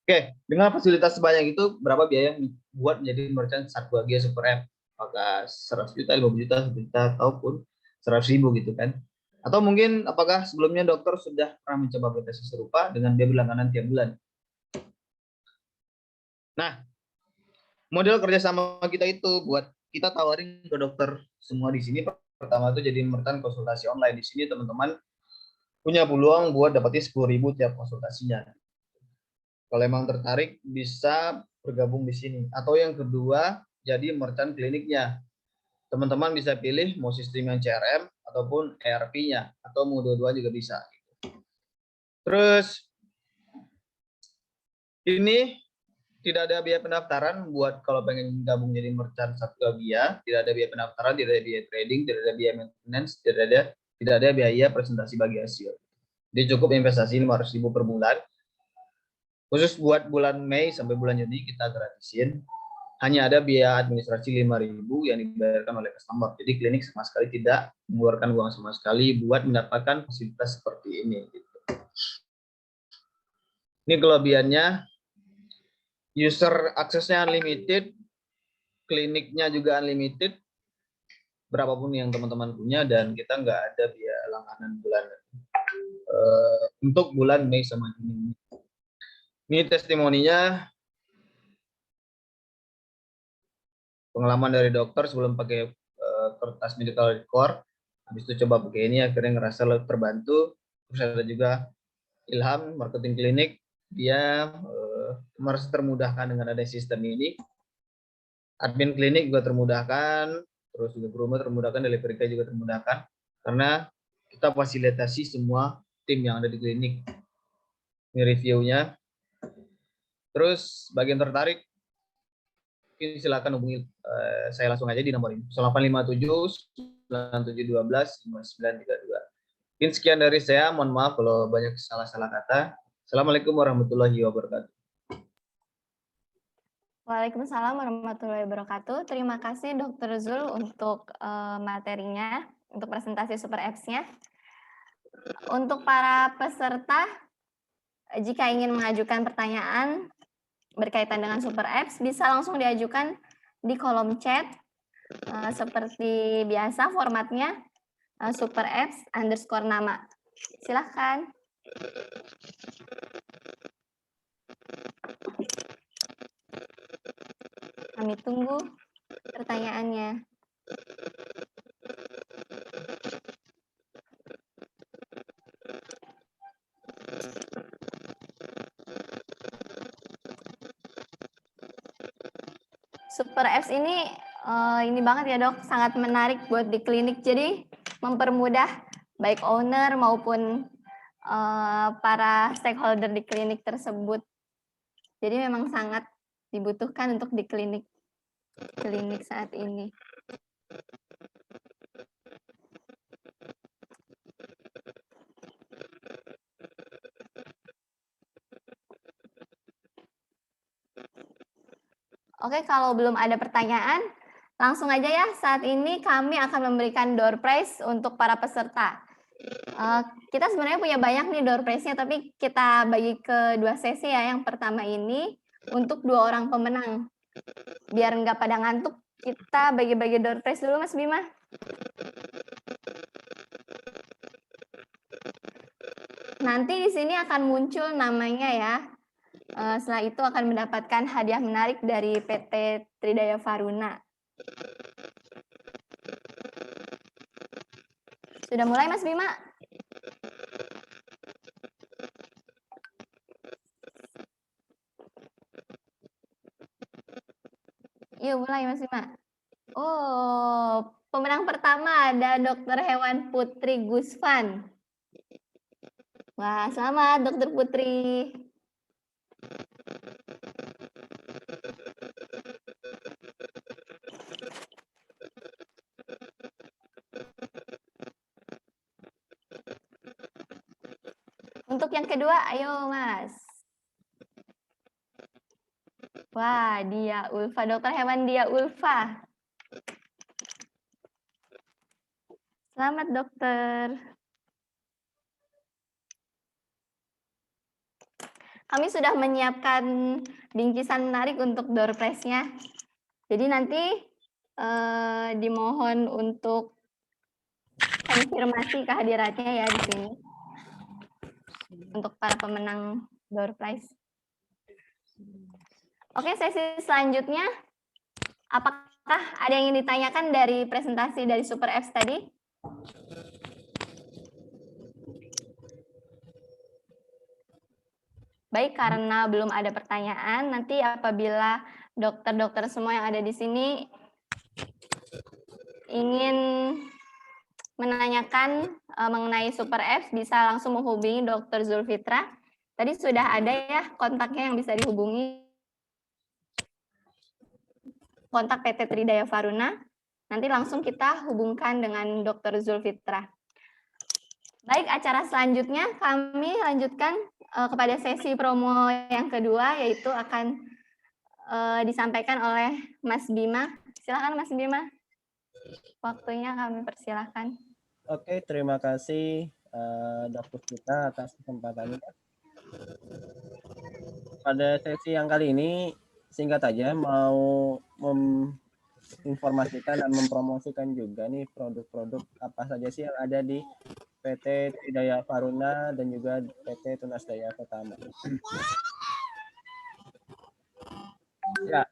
Oke, dengan fasilitas sebanyak itu, berapa biaya buat menjadi merchant Satwagia Super App? Apakah 100 juta, 50 juta, 1 juta, ataupun 100.000 gitu kan? Atau mungkin apakah sebelumnya dokter sudah pernah mencoba aplikasi serupa dengan dia berlangganan tiap bulan? Nah, model kerjasama kita itu buat kita tawarin ke dokter semua di sini. Pertama itu jadi merchant konsultasi online. Di sini teman-teman punya peluang buat dapetin 10.000 tiap konsultasinya. Kalau emang tertarik bisa bergabung di sini. Atau yang kedua, jadi merchant kliniknya. Teman-teman bisa pilih mau sistem yang CRM ataupun ERP-nya, atau mau dua-dua juga bisa. Terus ini tidak ada biaya pendaftaran buat kalau pengen gabung jadi merchant Satwagia. Tidak ada biaya pendaftaran, tidak ada biaya trading, tidak ada biaya maintenance, tidak ada biaya presentasi bagi hasil. Jadi cukup investasi 500.000 per bulan. Khusus buat bulan Mei sampai bulan Juni kita gratisin. Hanya ada biaya administrasi 5.000 yang dibayarkan oleh customer. Jadi klinik sama sekali tidak mengeluarkan uang sama sekali buat mendapatkan fasilitas seperti ini. Ini kelebihannya. User aksesnya unlimited, kliniknya juga unlimited, berapapun yang teman-teman punya, dan kita nggak ada biaya langganan bulanan untuk bulan Mei sama Juni. Ini testimoninya, pengalaman dari dokter sebelum pakai kertas medical record. Habis itu coba pakai ini, akhirnya ngerasa lebih terbantu. Terus ada juga Ilham, marketing klinik, dia merasa termudahkan dengan ada sistem ini. Admin klinik juga termudahkan, terus juga promo termudahkan, delivery juga termudahkan, karena kita fasilitasi semua tim yang ada di klinik. Ini reviewnya. Terus bagian tertarik, silakan hubungi saya langsung aja di nomor ini 0857 9712 5932. Mungkin sekian dari saya, mohon maaf kalau banyak salah-salah kata. Assalamualaikum warahmatullahi wabarakatuh. Waalaikumsalam warahmatullahi wabarakatuh. Terima kasih Dr. Zul untuk materinya, untuk presentasi Super Apps-nya. Untuk para peserta, jika ingin mengajukan pertanyaan berkaitan dengan Super Apps, bisa langsung diajukan di kolom chat. Seperti biasa formatnya Super Apps _nama. Silahkan. Kami tunggu pertanyaannya. Super Apps ini banget ya dok, sangat menarik buat di klinik. Jadi mempermudah baik owner maupun para stakeholder di klinik tersebut. Jadi memang sangat dibutuhkan untuk di klinik saat ini. Oke, kalau belum ada pertanyaan, langsung aja ya. Saat ini kami akan memberikan door prize untuk para peserta. Kita sebenarnya punya banyak nih door prize-nya, tapi kita bagi ke 2 sesi ya. Yang pertama ini untuk 2 orang pemenang. Biar nggak pada ngantuk, kita bagi-bagi door prize dulu Mas Bima. Nanti di sini akan muncul namanya ya. Setelah itu akan mendapatkan hadiah menarik dari PT Tridaya Faruna. Sudah mulai Mas Bima? Yuk mulai Mas Bima. Oh, pemenang pertama ada Dr. Hewan Putri Gusvan. Wah, selamat Dr. Putri. Untuk yang kedua, ayo Mas. Wah, Dia Ulfa, Dokter Hewan Dia Ulfa. Selamat dokter. Kami sudah menyiapkan bingkisan menarik untuk door prize-nya. Jadi nanti dimohon untuk konfirmasi kehadirannya ya di sini. Untuk para pemenang door prize. Oke, sesi selanjutnya. Apakah ada yang ingin ditanyakan dari presentasi dari Super Apps tadi? Baik, karena belum ada pertanyaan, nanti apabila dokter-dokter semua yang ada di sini ingin menanyakan mengenai Super Apps, bisa langsung menghubungi Dr. Zulfitra. Tadi sudah ada ya kontaknya yang bisa dihubungi. Kontak PT Tridaya Faruna. Nanti langsung kita hubungkan dengan Dr. Zulfitra. Baik, acara selanjutnya kami lanjutkan kepada sesi promo yang kedua, yaitu akan disampaikan oleh Mas Bima. Silakan Mas Bima. Waktunya kami persilahkan. Oke, terima kasih Dr. Kita atas kesempatannya. Pada sesi yang kali ini, singkat aja mau menginformasikan dan mempromosikan juga nih produk-produk apa saja sih yang ada di PT Tridaya Faruna dan juga PT Tunas Daya Pertama. Ya,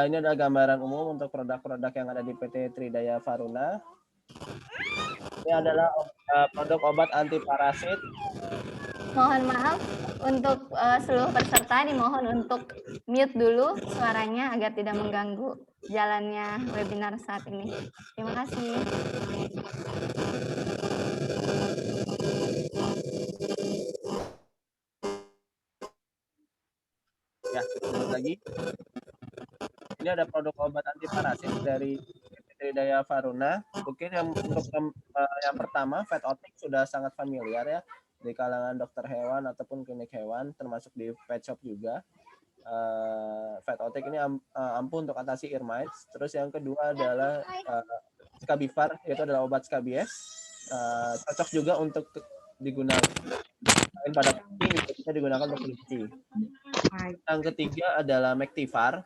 ini adalah gambaran umum untuk produk-produk yang ada di PT Tridaya Faruna. Ini adalah produk obat anti parasit. Mohon maaf untuk seluruh peserta dimohon untuk mute dulu suaranya agar tidak mengganggu jalannya webinar saat ini. Terima kasih. Ya, kita lanjut lagi. Ini ada produk obat anti parasit dari PT Tridaya Faruna. Mungkin yang untuk yang pertama, Vetotic sudah sangat familiar ya di kalangan dokter hewan ataupun klinik hewan, termasuk di pet shop juga. Vetotic ini ampuh untuk atasi ear mites. Terus yang kedua adalah Scabivar, yaitu adalah obat skabies. Cocok juga untuk digunakan pada kucing, bisa digunakan untuk kelinci. Yang ketiga adalah Mektivar.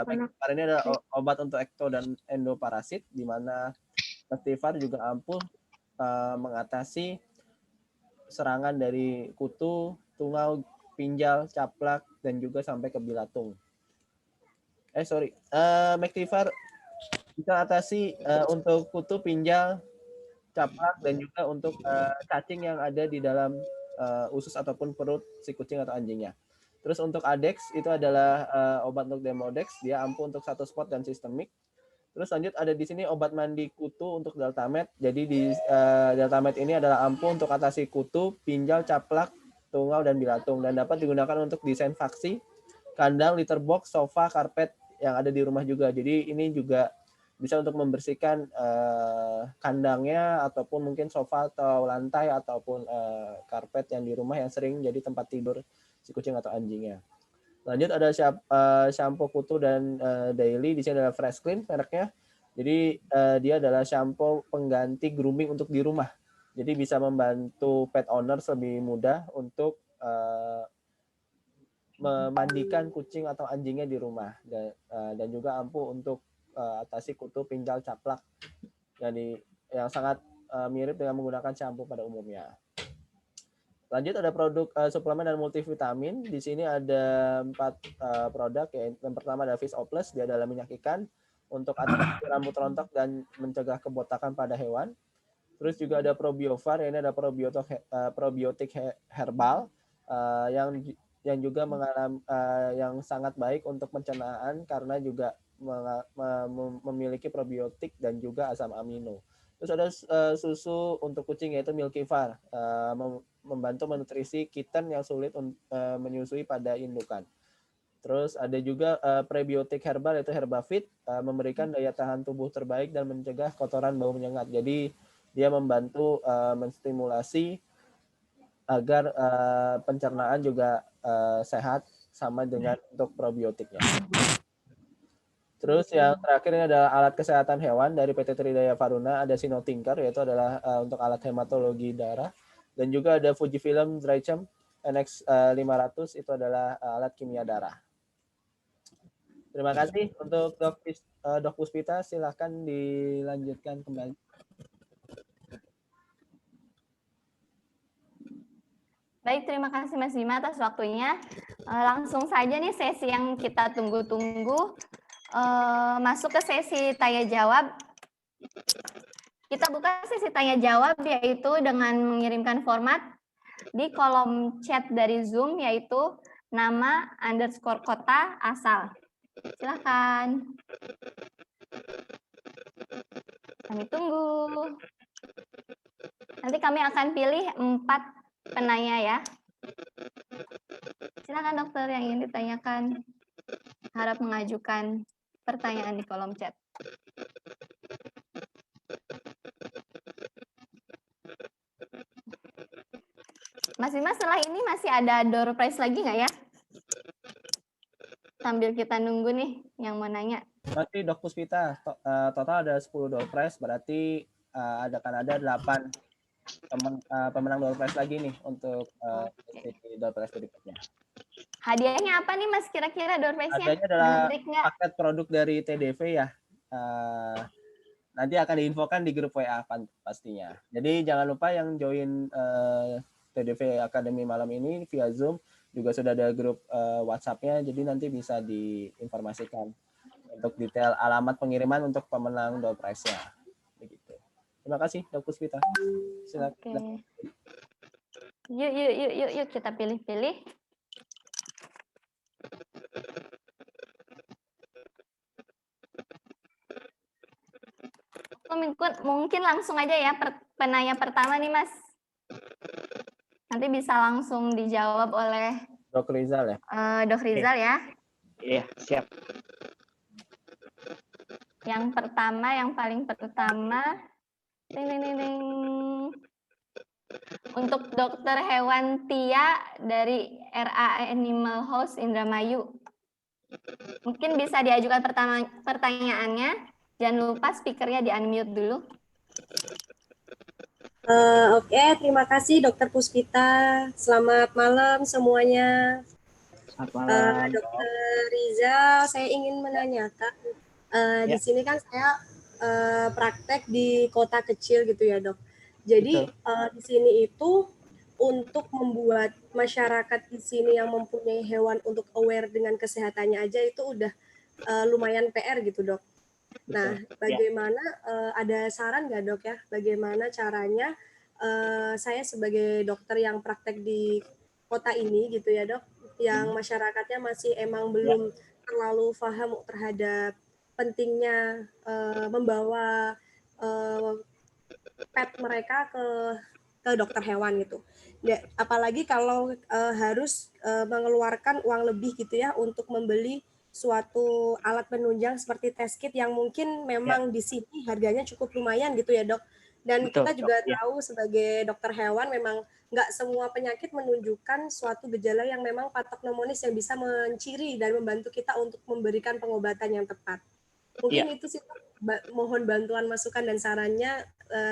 Mektivar ini adalah obat untuk ekto dan endoparasit, di mana Mektivar juga ampuh mengatasi serangan dari kutu, tungau, pinjal, caplak, dan juga sampai ke bilatung. Mektivar bisa atasi untuk kutu, pinjal, caplak, dan juga untuk cacing yang ada di dalam usus ataupun perut si kucing atau anjingnya. Terus untuk Adex itu adalah obat untuk Demodex, dia ampuh untuk satu spot dan sistemik. Terus lanjut ada di sini obat mandi kutu untuk Deltamed. Jadi di Deltamed ini adalah ampuh untuk atasi kutu, pinjal, caplak, tungau, dan bilatung, dan dapat digunakan untuk desain faksi, kandang, litter box, sofa, karpet yang ada di rumah juga. Jadi ini juga bisa untuk membersihkan kandangnya ataupun mungkin sofa atau lantai ataupun karpet yang di rumah yang sering jadi tempat tidur si kucing atau anjingnya. Lanjut ada shampoo kutu dan daily. Di sini adalah Fresh Clean mereknya. Jadi dia adalah shampoo pengganti grooming untuk di rumah. Jadi bisa membantu pet owners lebih mudah untuk memandikan kucing atau anjingnya di rumah, dan juga ampuh untuk atasi kutu, pinjal, caplak yang sangat mirip dengan menggunakan shampoo pada umumnya. Lanjut ada produk suplemen dan multivitamin. Di sini ada 4 produk. Yang pertama ada Fish Plus, dia adalah minyak ikan untuk atasi rambut rontok dan mencegah kebotakan pada hewan. Terus juga ada Probiovar, ini ada probiotik herbal yang juga yang sangat baik untuk pencernaan karena juga memiliki probiotik dan juga asam amino. Terus ada susu untuk kucing yaitu Milkivar, membantu menutrisi kitten yang sulit menyusui pada indukan. Terus ada juga prebiotik herbal yaitu Herbafit, memberikan daya tahan tubuh terbaik dan mencegah kotoran bau menyengat. Jadi dia membantu menstimulasi agar pencernaan juga sehat sama dengan untuk probiotiknya. Terus yang terakhir ini adalah alat kesehatan hewan dari PT Tridaya Faruna, ada Sinotinker yaitu adalah untuk alat hematologi darah, dan juga ada Fujifilm Drychem NX 500 itu adalah alat kimia darah. Terima kasih untuk Dok Puspita, silahkan dilanjutkan kembali. Baik, terima kasih Mas Bima atas waktunya. Langsung saja nih sesi yang kita tunggu-tunggu. Masuk ke sesi tanya jawab. Kita buka sesi tanya jawab yaitu dengan mengirimkan format di kolom chat dari Zoom yaitu nama _ kota asal. Silakan. Kami tunggu. Nanti kami akan pilih 4 penanya ya. Silakan dokter yang ingin ditanyakan. Harap mengajukan pertanyaan di kolom chat. Mas Bima, setelah ini masih ada door prize lagi nggak ya? Sambil kita nunggu nih yang mau nanya. Berarti Dok Puspita, total ada 10 door prize, berarti akan ada 8 pemenang door prize lagi nih untuk door prize berikutnya. Hadiahnya apa nih Mas kira-kira door prize-nya? Hadiahnya adalah paket produk dari TDV ya. Nanti akan diinfokan di grup WA pastinya. Jadi jangan lupa yang join TDV Academy malam ini via Zoom, juga sudah ada grup WhatsApp-nya, jadi nanti bisa diinformasikan untuk detail alamat pengiriman untuk pemenang door prize-nya. Begitu. Terima kasih, Dok Puspita. Oke. Silakan. Yuk kita pilih-pilih. Mungkin langsung aja ya penanya pertama nih, Mas. Nanti bisa langsung dijawab oleh Dok Rizal ya. Dok Rizal ya. Iya, siap. Yang paling pertama, ding, ding, ding, ding. Untuk Dokter Hewan Tia dari RA Animal House Indramayu. Mungkin bisa diajukan pertanyaannya. Jangan lupa speakernya di-unmute dulu. Oke, terima kasih Dokter Puspita. Selamat malam semuanya. Selamat malam. Dokter Rizal, saya ingin menanyakan, di sini kan saya praktek di kota kecil gitu ya, Dok. Jadi di sini itu untuk membuat masyarakat di sini yang mempunyai hewan untuk aware dengan kesehatannya aja itu udah lumayan PR gitu, Dok. Nah, bagaimana ada saran nggak, Dok ya? Bagaimana caranya saya sebagai dokter yang praktek di kota ini gitu ya, Dok, yang masyarakatnya masih emang belum terlalu paham terhadap pentingnya membawa pet mereka ke dokter hewan gitu. Ya, apalagi kalau harus mengeluarkan uang lebih gitu ya untuk membeli suatu alat penunjang seperti test kit yang mungkin memang di sini harganya cukup lumayan gitu ya, Dok. Dan kita juga tahu sebagai dokter hewan memang nggak semua penyakit menunjukkan suatu gejala yang memang patognomonis yang bisa menciri dan membantu kita untuk memberikan pengobatan yang tepat. Mungkin itu sih, mohon bantuan masukan dan sarannya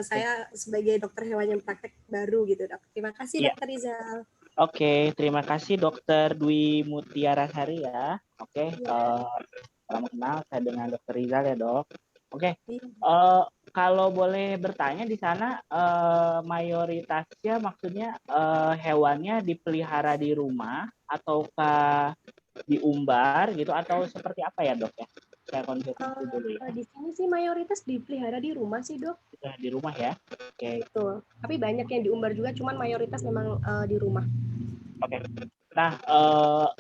saya sebagai dokter hewan yang praktek baru gitu, Dok. Terima kasih, Dokter Rizal. Oke, terima kasih Dokter Dwi Mutiara Sari ya. Oke, salam kenal, saya dengan Dokter Rizal ya, Dok. Oke, kalau boleh bertanya di sana, mayoritasnya maksudnya hewannya dipelihara di rumah ataukah diumbar gitu atau seperti apa ya, Dok ya? Saya konfirmasi dulu ya. Di sini sih mayoritas dipelihara di rumah sih, Dok. Di rumah ya. Oke. Betul. Tapi banyak yang diumbar juga, cuman mayoritas memang di rumah. Oke. Nah,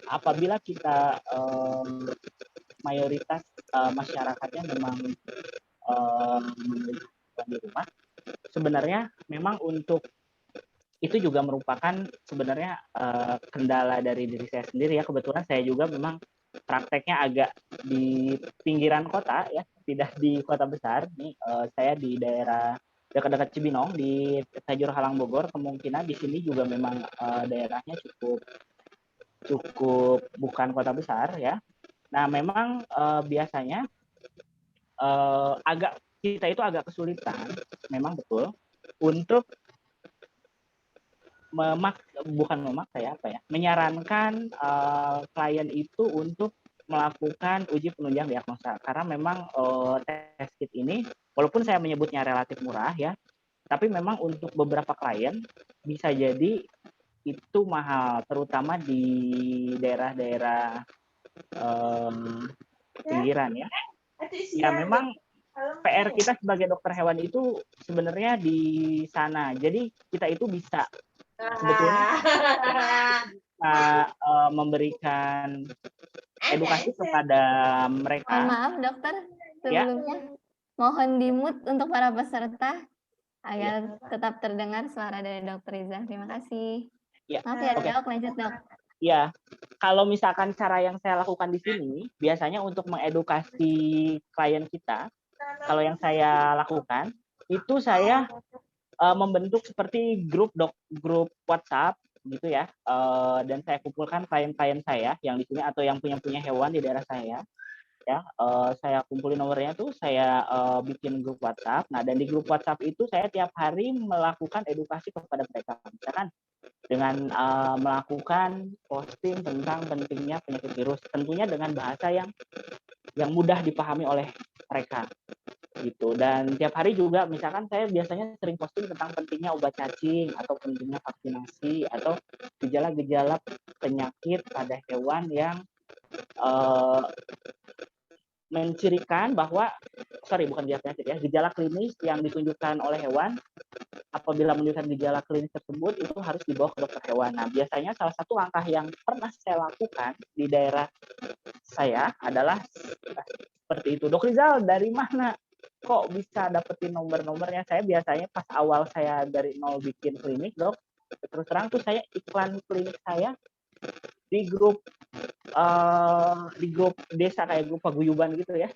apabila kita mayoritas masyarakatnya memang di rumah, sebenarnya memang untuk itu juga merupakan sebenarnya kendala dari diri saya sendiri ya. Kebetulan saya juga memang prakteknya agak di pinggiran kota ya, tidak di kota besar. Nih saya di daerah dekat-dekat Cibinong di Tajur Halang Bogor. Kemungkinan di sini juga memang daerahnya cukup bukan kota besar ya. Nah memang biasanya kita itu agak kesulitan, memang betul untuk menyarankan klien itu untuk melakukan uji penunjang diagnosa karena memang test kit ini walaupun saya menyebutnya relatif murah ya, tapi memang untuk beberapa klien bisa jadi itu mahal, terutama di daerah-daerah pinggiran ya. Ya memang PR kita sebagai dokter hewan itu sebenarnya di sana. Jadi kita itu bisa sebetulnya memberikan edukasi kepada mereka. Mohon maaf dokter, sebelumnya mohon di-mute untuk para peserta agar tetap terdengar suara dari Dokter Riza. Terima kasih. Maaf ya Dok, lanjut Dok. Ya, kalau misalkan cara yang saya lakukan di sini, biasanya untuk mengedukasi klien kita, kalau yang saya lakukan, itu saya membentuk seperti grup WhatsApp gitu ya, dan saya kumpulkan klien-klien saya yang di sini atau yang punya hewan di daerah saya, ya, saya kumpulin nomornya tuh, saya bikin grup WhatsApp. Nah, dan di grup WhatsApp itu saya tiap hari melakukan edukasi kepada mereka, misalkan dengan melakukan posting tentang pentingnya penyakit virus, tentunya dengan bahasa yang mudah dipahami oleh mereka gitu. Dan tiap hari juga misalkan saya biasanya sering posting tentang pentingnya obat cacing atau pentingnya vaksinasi atau gejala-gejala penyakit pada hewan yang mencirikan bahwa bukan gejala penyakit ya, gejala klinis yang ditunjukkan oleh hewan. Apabila menunjukkan gejala klinis tersebut, itu harus dibawa ke dokter hewan. Nah, biasanya salah satu langkah yang pernah saya lakukan di daerah saya adalah seperti itu. Dok Rizal, dari mana kok bisa dapetin nomor-nomornya? Saya biasanya pas awal saya dari nol bikin klinik, dok, terus terang tuh saya iklan klinik saya di grup desa, kayak grup paguyuban gitu ya.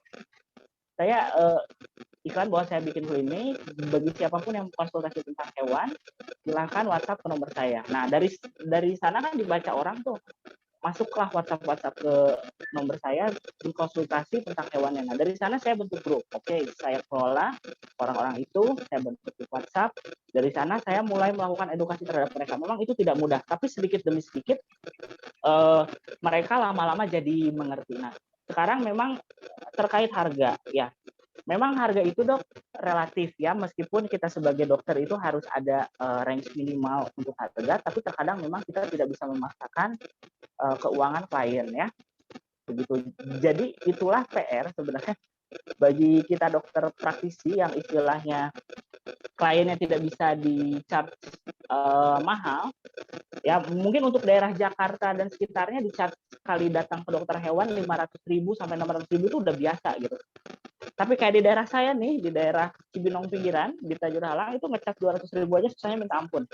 Saya iklan bahwa saya bikin klinik, bagi siapapun yang konsultasi tentang hewan, silahkan WhatsApp ke nomor saya. Nah, dari sana kan dibaca orang tuh, masuklah WhatsApp ke nomor saya, konsultasi tentang hewannya. Nah, dari sana saya bentuk grup. Oke, saya kelola orang-orang itu, saya bentuk grup WhatsApp. Dari sana saya mulai melakukan edukasi terhadap mereka. Memang itu tidak mudah, tapi sedikit demi sedikit mereka lama-lama jadi mengerti. Nah, sekarang memang terkait harga, ya. Memang harga itu, dok, relatif ya, meskipun kita sebagai dokter itu harus ada range minimal untuk harga, tapi terkadang memang kita tidak bisa memaksakan keuangan klien ya. Begitu. Jadi itulah PR sebenarnya bagi kita dokter praktisi yang istilahnya kliennya tidak bisa di-charge mahal. Ya, mungkin untuk daerah Jakarta dan sekitarnya di-charge kali datang ke dokter hewan 500.000 sampai 600.000 itu udah biasa gitu. Tapi kayak di daerah saya nih, di daerah Cibinong pinggiran, di Tajur Halang, itu ngecas 200.000 aja susahnya minta ampun.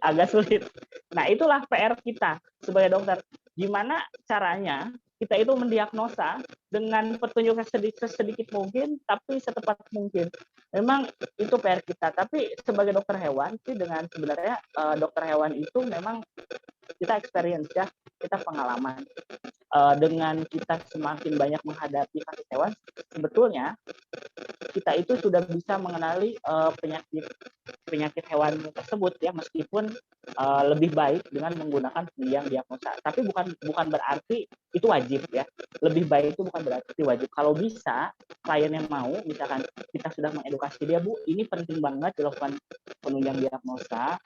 Agak sulit. Nah, itulah PR kita sebagai dokter. Gimana caranya kita itu mendiagnosa dengan petunjuk sedikit mungkin, tapi setepat mungkin. Memang itu PR kita. Tapi sebagai dokter hewan sih, dengan sebenarnya dokter hewan itu memang kita experience ya, kita pengalaman. Dengan kita semakin banyak menghadapi kasus hewan, sebetulnya kita itu sudah bisa mengenali penyakit hewan tersebut ya, meskipun lebih baik dengan menggunakan penunjang diagnosa. Tapi bukan berarti itu wajib ya. Lebih baik itu bukan berarti wajib. Kalau bisa klien yang mau, misalkan kita sudah mengedukasi dia, Bu, ini penting banget dilakukan penunjang diagnosa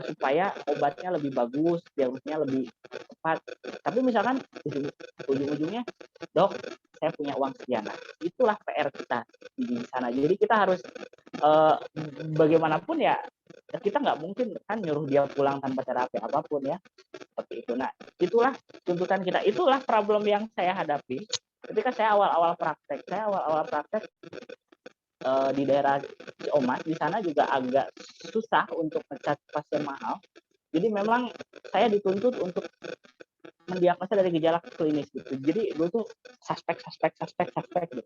supaya obatnya lebih bagus, diagnosanya lebih tepat. Tapi misalkan ujung-ujungnya, dok, saya punya uang sekian. Nah, itulah PR kita di sana. Jadi kita harus bagaimanapun ya, kita nggak mungkin kan nyuruh dia pulang tanpa terapi apapun ya, seperti itu. Nah, itulah tuntutan kita, itulah problem yang saya hadapi ketika saya awal-awal praktek. Di daerah Ciamis, di sana juga agak susah untuk ngecat pasien mahal. Jadi memang saya dituntut untuk mendiagnosa dari gejala klinis gitu. Jadi gue tuh suspek gitu.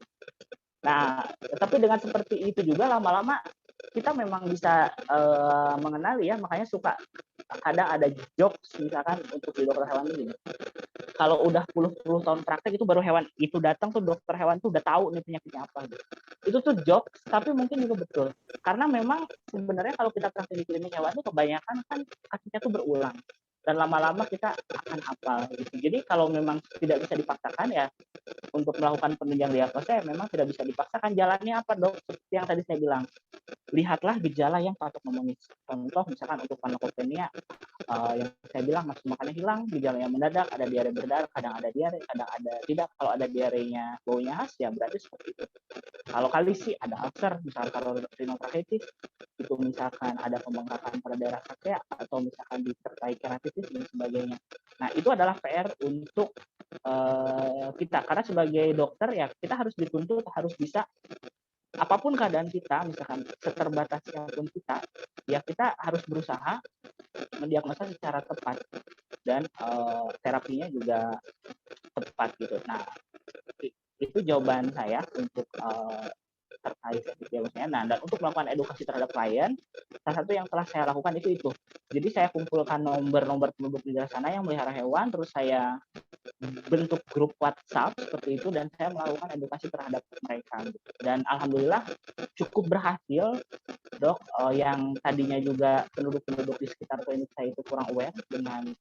Nah, tapi dengan seperti itu juga lama-lama kita memang bisa mengenali ya, makanya suka kadang ada jokes misalkan untuk di dokter hewan ini. Kalau udah puluh tahun praktek itu baru hewan itu datang tuh dokter hewan tuh udah tahu nih penyakitnya apa gitu. Itu tuh jokes, tapi mungkin juga betul. Karena memang sebenarnya kalau kita praktek di klinik hewan itu kebanyakan kan kasusnya tuh berulang. Dan lama-lama kita akan hafal gitu. Jadi kalau memang tidak bisa dipaksakan ya, untuk melakukan penunjang diagnosa ya memang tidak bisa dipaksakan. Jalannya apa, dok? Seperti yang tadi saya bilang, lihatlah gejala yang patut memenuhi. Contoh misalkan untuk panleukopenia, yang saya bilang nafsu makannya hilang, gejala yang mendadak, ada diare berdarah, kadang ada diare, kadang ada tidak. Kalau ada diarenya baunya khas ya berarti seperti itu. Kalau kalisi ada ulcer, misalkan kalau rinotrachetis, itu misalkan ada pembengkakan pada daerah trakea atau misalkan disertai keratitis dan sebagainya. Nah, itu adalah PR untuk kita, karena sebagai dokter ya kita harus dituntut harus bisa apapun keadaan kita, misalkan seterbatasnya pun kita, ya kita harus berusaha mendiagnosa secara tepat dan terapinya juga tepat gitu. Nah, itu jawaban saya untuk terkait diagnosanya. Nah, dan untuk melakukan edukasi terhadap klien, salah satu yang telah saya lakukan itu. Jadi saya kumpulkan nomor penduduk di sana yang melihara hewan, terus saya bentuk grup WhatsApp seperti itu dan saya melakukan edukasi terhadap mereka. Dan alhamdulillah cukup berhasil, dok. Yang tadinya juga penduduk di sekitar klinik saya itu kurang aware dengan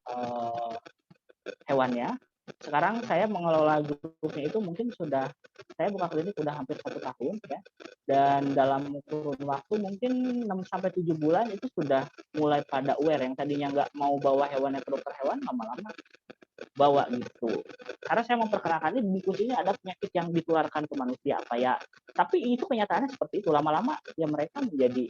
hewannya. Sekarang saya mengelola grupnya itu mungkin sudah, saya buka klinik sudah hampir 1 tahun ya, dan dalam kurun waktu mungkin 6-7 bulan itu sudah mulai pada aware. Yang tadinya nggak mau bawa hewannya ke dokter hewan, lama-lama bawa gitu. Karena saya memperkenalkan ini di kucing ini ada penyakit yang ditularkan ke manusia apa ya. Tapi itu kenyataannya seperti itu. Lama-lama ya mereka menjadi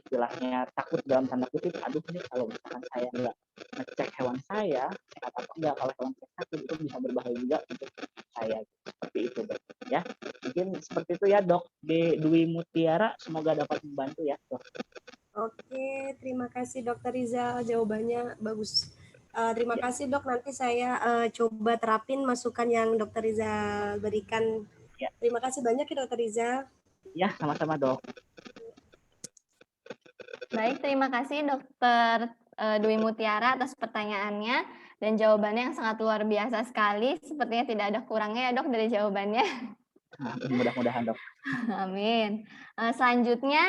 istilahnya takut dalam tanda kutip. Aduh nih kalau misalkan saya nggak ngecek hewan saya sehat apa enggak, kalau hewan saya sakit itu bisa berbahaya juga untuk saya. Seperti itu Dok. Ya, mungkin seperti itu ya Dok Dwi Mutiara. Semoga dapat membantu ya Dok. Oke, terima kasih Dokter Rizal, jawabannya bagus. Terima kasih Dok, nanti saya coba terapin masukan yang Dokter Rizal berikan. Ya. Terima kasih banyak ya Dokter Rizal. Ya, sama-sama Dok. Baik, terima kasih Dokter Dwi Mutiara atas pertanyaannya dan jawabannya yang sangat luar biasa sekali. Sepertinya tidak ada kurangnya ya Dok dari jawabannya. Mudah-mudahan Dok. Amin. Selanjutnya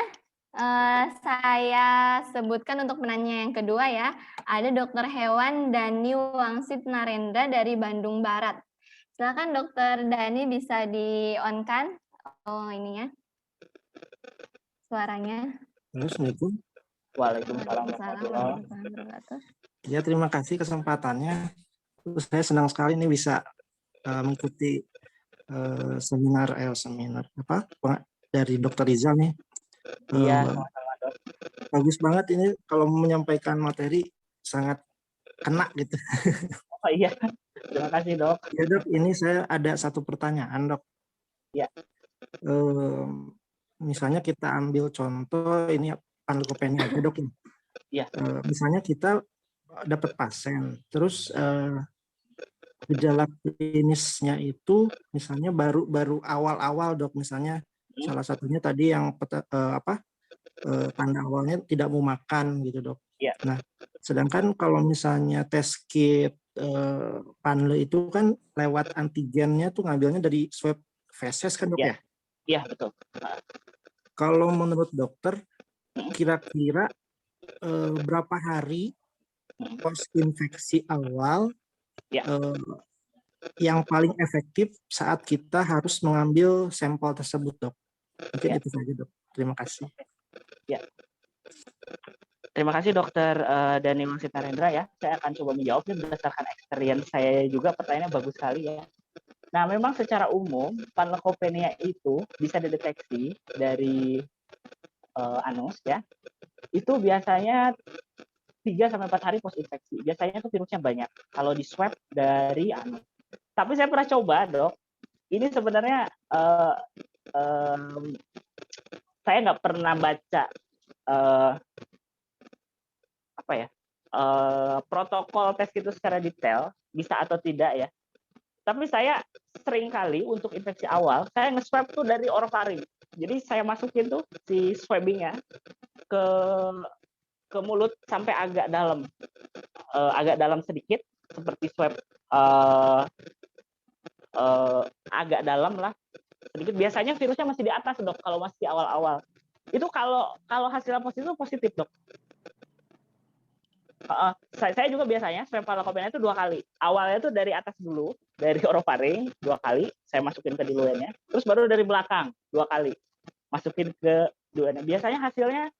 saya sebutkan untuk penanya yang kedua ya. Ada Dokter Hewan Dani Wangsit Narendra dari Bandung Barat. Silakan Dokter Dani bisa di-on-kan. Oh ini ya. Suaranya. Assalamualaikum. Waalaikumsalam warahmatullahi wabarakatuh. Ya, terima kasih kesempatannya. Saya senang sekali nih bisa mengikuti seminar dari Dokter Rizal nih. Iya, sama-sama Dok. Bagus banget ini kalau menyampaikan materi, sangat kena gitu. Oh iya, terima kasih Dok. Ya Dok, ini saya ada satu pertanyaan Dok. Ya. Misalnya kita ambil contoh ini panleukopenia aja Dok. Ya. Misalnya kita dapat pasien, terus gejala klinisnya itu misalnya baru awal-awal Dok, misalnya salah satunya tadi yang tanda awalnya tidak mau makan gitu Dok. Ya. Nah, sedangkan kalau misalnya tes kit panle itu kan lewat antigennya tuh ngambilnya dari swab feses kan Dok ya? Iya, betul. Kalau menurut dokter, kira-kira berapa hari post infeksi awal yang paling efektif saat kita harus mengambil sampel tersebut Dok? Mungkin itu saja Dok. Terima kasih. Ya. Terima kasih Dokter Dani Wangsit Narendra ya. Saya akan coba menjawabnya berdasarkan experience saya juga. Pertanyaannya bagus sekali ya. Nah, memang secara umum panleukopenia itu bisa dideteksi dari anus ya. Itu biasanya 3-4 hari post infeksi. Biasanya itu virusnya banyak. Kalau di swab dari anus. Tapi saya pernah coba Dok. Ini sebenarnya saya nggak pernah baca protokol tes itu secara detail, bisa atau tidak ya. Tapi saya sering kali untuk infeksi awal, saya nge-swab tuh dari orofaring. Jadi saya masukin tuh si swabbingnya ke mulut sampai agak dalam sedikit, seperti swab agak dalam lah sedikit. Biasanya virusnya masih di atas Dok, kalau masih awal-awal. Itu kalau hasilnya positif Dok. Saya juga biasanya swab panleukopenia itu 2 kali. Awalnya itu dari atas dulu, dari orofaring 2 kali, saya masukin ke diluennya. Terus baru dari belakang 2 kali, masukin ke diluennya. Biasanya hasilnya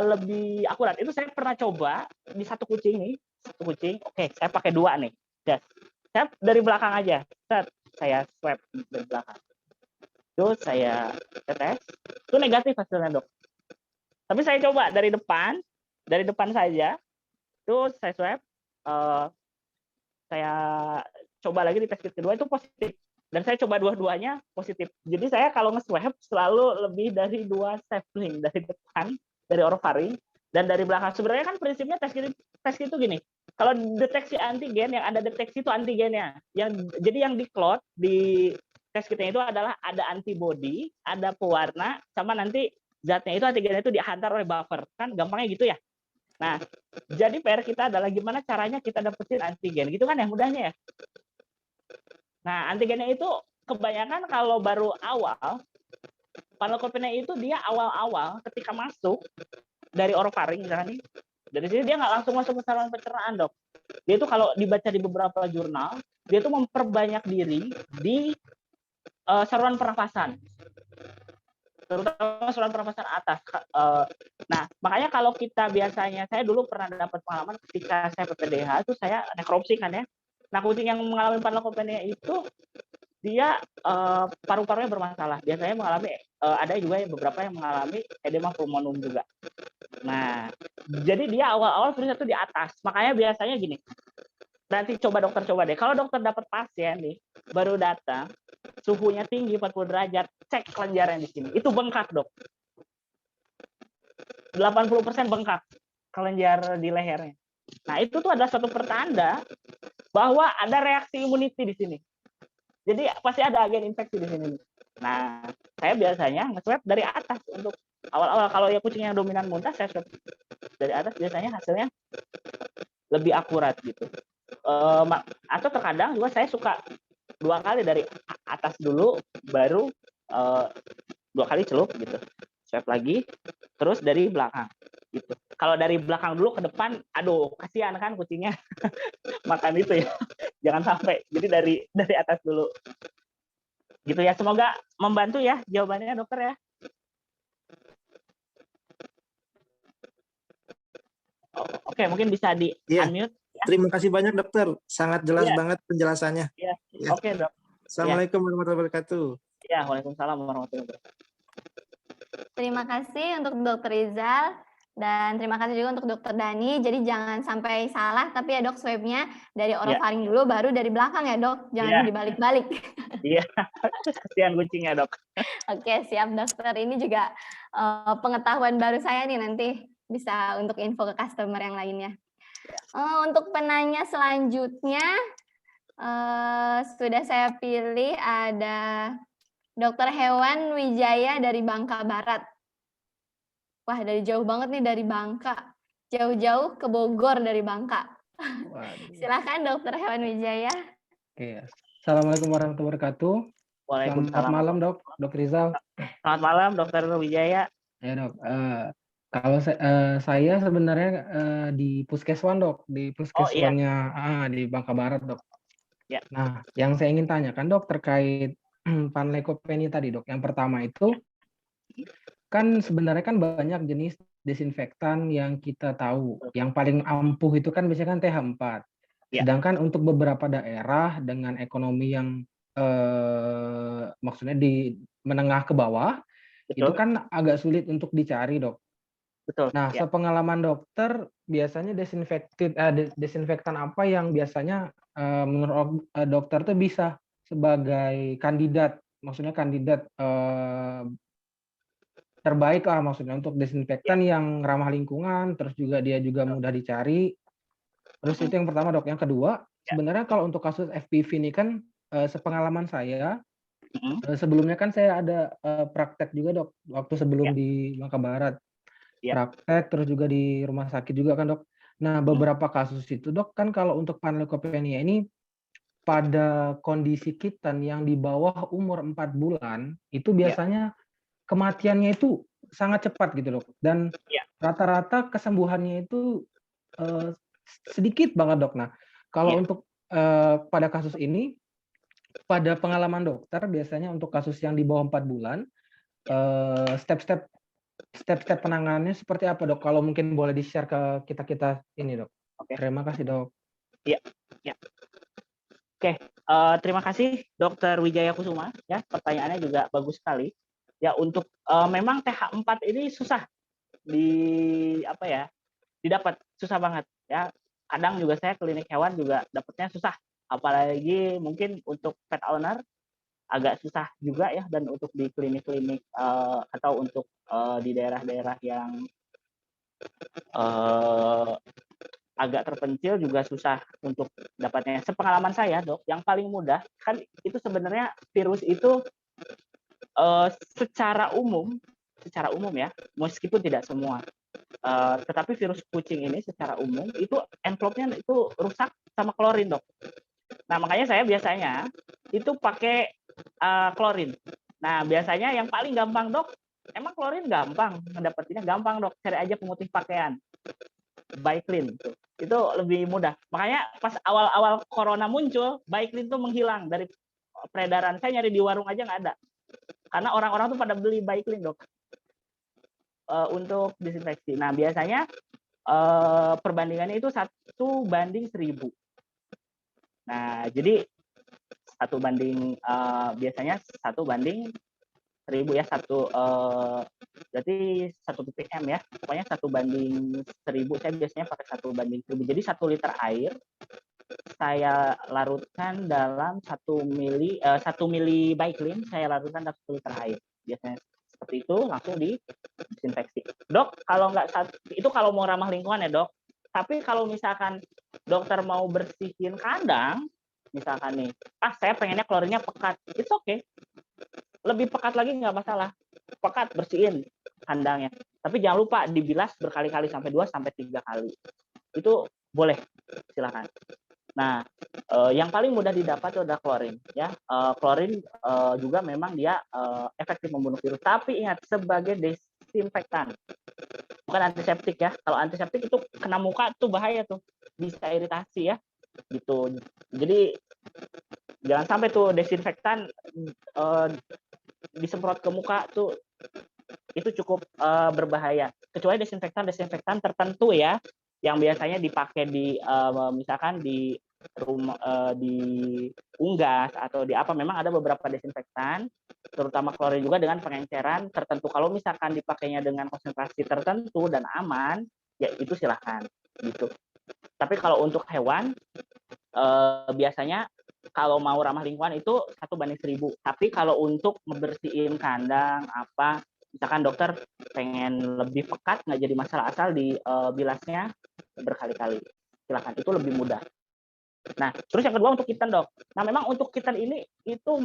lebih akurat. Itu saya pernah coba di satu kucing. Oke, saya pakai 2 nih. Saya dari belakang aja. Saya swab dari belakang. Terus saya tetes, itu negatif hasilnya Dok. Tapi saya coba dari depan saja. Terus saya swab, saya coba lagi di tes kit kedua itu positif. Dan saya coba dua-duanya positif. Jadi saya kalau nge-swab selalu lebih dari 2 sampling, dari depan, dari orofaring, dan dari belakang. Sebenarnya kan prinsipnya tes kit itu gini. Kalau deteksi antigen, yang ada deteksi itu antigennya. Jadi yang di-clot di tes kitnya itu adalah ada antibody, ada pewarna, sama nanti zatnya itu antigennya itu dihantar oleh buffer. Kan gampangnya gitu ya. Nah, jadi PR kita adalah gimana caranya kita dapetin antigen. Gitu kan ya mudahnya ya. Nah, antigennya itu kebanyakan kalau baru awal, panleukopenia itu dia awal-awal ketika masuk dari orofaring misalnya nih, dari sini dia nggak langsung masuk ke saluran pencernaan Dok. Dia itu kalau dibaca di beberapa jurnal, dia itu memperbanyak diri di saluran pernafasan. terutama saluran pernafasan atas. Nah, makanya kalau kita biasanya, saya dulu pernah dapat pengalaman ketika saya PPDH itu saya nekropsi kan ya. Nah, kucing yang mengalami panleukopenia itu dia paru-parunya bermasalah. Biasanya mengalami ada juga beberapa yang mengalami edema pulmonum juga. Nah, jadi dia awal-awal virusnya itu di atas. Makanya biasanya gini. Nanti coba deh. Kalau dokter dapat pasien nih baru datang, suhunya tinggi 40 derajat, cek kelenjarnya di sini. Itu bengkak, Dok. 80% bengkak kelenjar di lehernya. Nah, itu tuh adalah suatu pertanda bahwa ada reaksi immunity di sini. Jadi pasti ada agen infeksi di sini. Nah, saya biasanya nge-swab dari atas untuk awal-awal. Kalau ya kucing yang dominan muntah, saya swab dari atas, biasanya hasilnya lebih akurat gitu. Atau terkadang juga saya suka 2 kali dari atas dulu, baru 2 kali celup gitu, swab lagi, terus dari belakang gitu. Kalau dari belakang dulu ke depan, aduh kasihan kan kucingnya makan itu ya, jangan sampai. Jadi dari atas dulu gitu ya. Semoga membantu ya jawabannya dokter ya. Oke, mungkin bisa di unmute. Terima kasih banyak dokter, sangat jelas banget penjelasannya. Ya. Oke, Dok. Assalamualaikum warahmatullahi wabarakatuh. Ya, waalaikumsalam warahmatullahi wabarakatuh. Terima kasih untuk Dokter Rizal dan terima kasih juga untuk Dokter Dani. Jadi jangan sampai salah, tapi ya Dok, swabnya dari orofaring dulu, baru dari belakang ya Dok, jangan dibalik-balik. Iya, kasihan kucingnya Dok. Oke, siap dokter. Ini juga pengetahuan baru saya nih, nanti bisa untuk info ke customer yang lainnya. Untuk penanya selanjutnya, sudah saya pilih ada Dokter Hewan Wijaya dari Bangka Barat. Wah, dari jauh banget nih, dari Bangka. Jauh-jauh ke Bogor dari Bangka. Silakan Dokter Hewan Wijaya. Oke. Assalamualaikum warahmatullahi wabarakatuh. Selamat malam Dok Rizal. Selamat malam Dokter Wijaya. Ya Dok, kalau saya sebenarnya di Puskeswan Dok, di Puskeswannya di Bangka Barat Dok. Ya. Nah, yang saya ingin tanyakan Dok terkait panleukopenia tadi Dok. Yang pertama itu kan sebenarnya kan banyak jenis desinfektan yang kita tahu. Yang paling ampuh itu kan biasanya kan TH4. Sedangkan untuk beberapa daerah dengan ekonomi yang maksudnya di menengah ke bawah, itu kan agak sulit untuk dicari Dok. Betul. Nah, sepengalaman dokter, biasanya desinfektan apa yang biasanya menurut dokter tuh bisa sebagai kandidat, maksudnya kandidat terbaik lah maksudnya untuk desinfektan yang ramah lingkungan, terus juga dia juga mudah dicari. Terus itu yang pertama Dok. Yang kedua, sebenarnya kalau untuk kasus FPV ini kan sepengalaman saya, sebelumnya kan saya ada praktek juga Dok, waktu sebelum di Bangka Barat. Praktek, terus juga di rumah sakit juga kan Dok. Nah, beberapa kasus itu Dok, kan kalau untuk panleukopenia ini, pada kondisi kitten yang di bawah umur 4 bulan, itu biasanya kematiannya itu sangat cepat gitu Dok. Dan rata-rata kesembuhannya itu sedikit banget Dok. Nah, kalau untuk pada kasus ini, pada pengalaman dokter biasanya untuk kasus yang di bawah 4 bulan, step-step penanganannya seperti apa Dok? Kalau mungkin boleh di-share ke kita ini Dok. Terima kasih Dok. Iya. Oke, terima kasih Dokter Wijaya Kusuma ya, pertanyaannya juga bagus sekali. Ya, untuk memang TH4 ini susah didapat, susah banget ya. Kadang juga saya klinik hewan juga dapatnya susah, apalagi mungkin untuk pet owner agak susah juga ya, dan untuk di klinik-klinik atau untuk di daerah-daerah yang agak terpencil juga susah untuk dapatnya. Sepengalaman saya Dok, yang paling mudah kan itu sebenarnya virus itu secara umum ya, meskipun tidak semua, tetapi virus kucing ini secara umum itu envelope-nya itu rusak sama klorin Dok. Nah, makanya saya biasanya itu pakai klorin. Nah, biasanya yang paling gampang Dok, emang klorin gampang mendapatinya, gampang Dok, cari aja pemutih pakaian, Biclean itu lebih mudah. Makanya pas awal-awal corona muncul, Biclean itu menghilang dari peredaran. Saya nyari di warung aja nggak ada, karena orang-orang tuh pada beli Baiklin, Dok. Untuk disinfeksi. Nah, biasanya perbandingannya itu 1:1000. Nah, jadi biasanya 1:1000 ya, berarti 1 ppm ya. Pokoknya 1:1000. Saya biasanya pakai 1:1000. Jadi 1 liter air saya larutkan dalam 1 mili Baiklin, saya larutkan dalam 1 liter air. Biasanya seperti itu, langsung disinfeksi. Dok, kalau nggak itu kalau mau ramah lingkungan ya, Dok. Tapi kalau misalkan dokter mau bersihin kandang, misalkan nih, saya pengennya klorinnya pekat, it's okay. Lebih pekat lagi nggak masalah. Pekat, bersihin kandangnya. Tapi jangan lupa dibilas berkali-kali sampai 2-3 kali. Itu boleh, silakan. Nah, yang paling mudah didapat itu adalah klorin. Ya, klorin juga memang dia efektif membunuh virus. Tapi ingat, sebagai desinfektan, bukan antiseptik ya. Kalau antiseptik itu kena muka tuh bahaya tuh, bisa iritasi ya, gitu. Jadi jangan sampai tuh desinfektan disemprot ke muka tuh, itu cukup berbahaya. Kecuali desinfektan tertentu ya, yang biasanya dipakai di misalkan di rumah, di unggas atau di apa, memang ada beberapa desinfektan, terutama klorin juga dengan pengenceran tertentu. Kalau misalkan dipakainya dengan konsentrasi tertentu dan aman, ya itu silahkan gitu. Tapi kalau untuk hewan, biasanya kalau mau ramah lingkungan itu 1:1000. Tapi kalau untuk ngebersihin kandang apa, misalkan dokter pengen lebih pekat, nggak jadi masalah, asal dibilasnya berkali-kali. Silahkan, itu lebih mudah. Nah, terus yang kedua untuk kitten, Dok. Nah, memang untuk kitten ini itu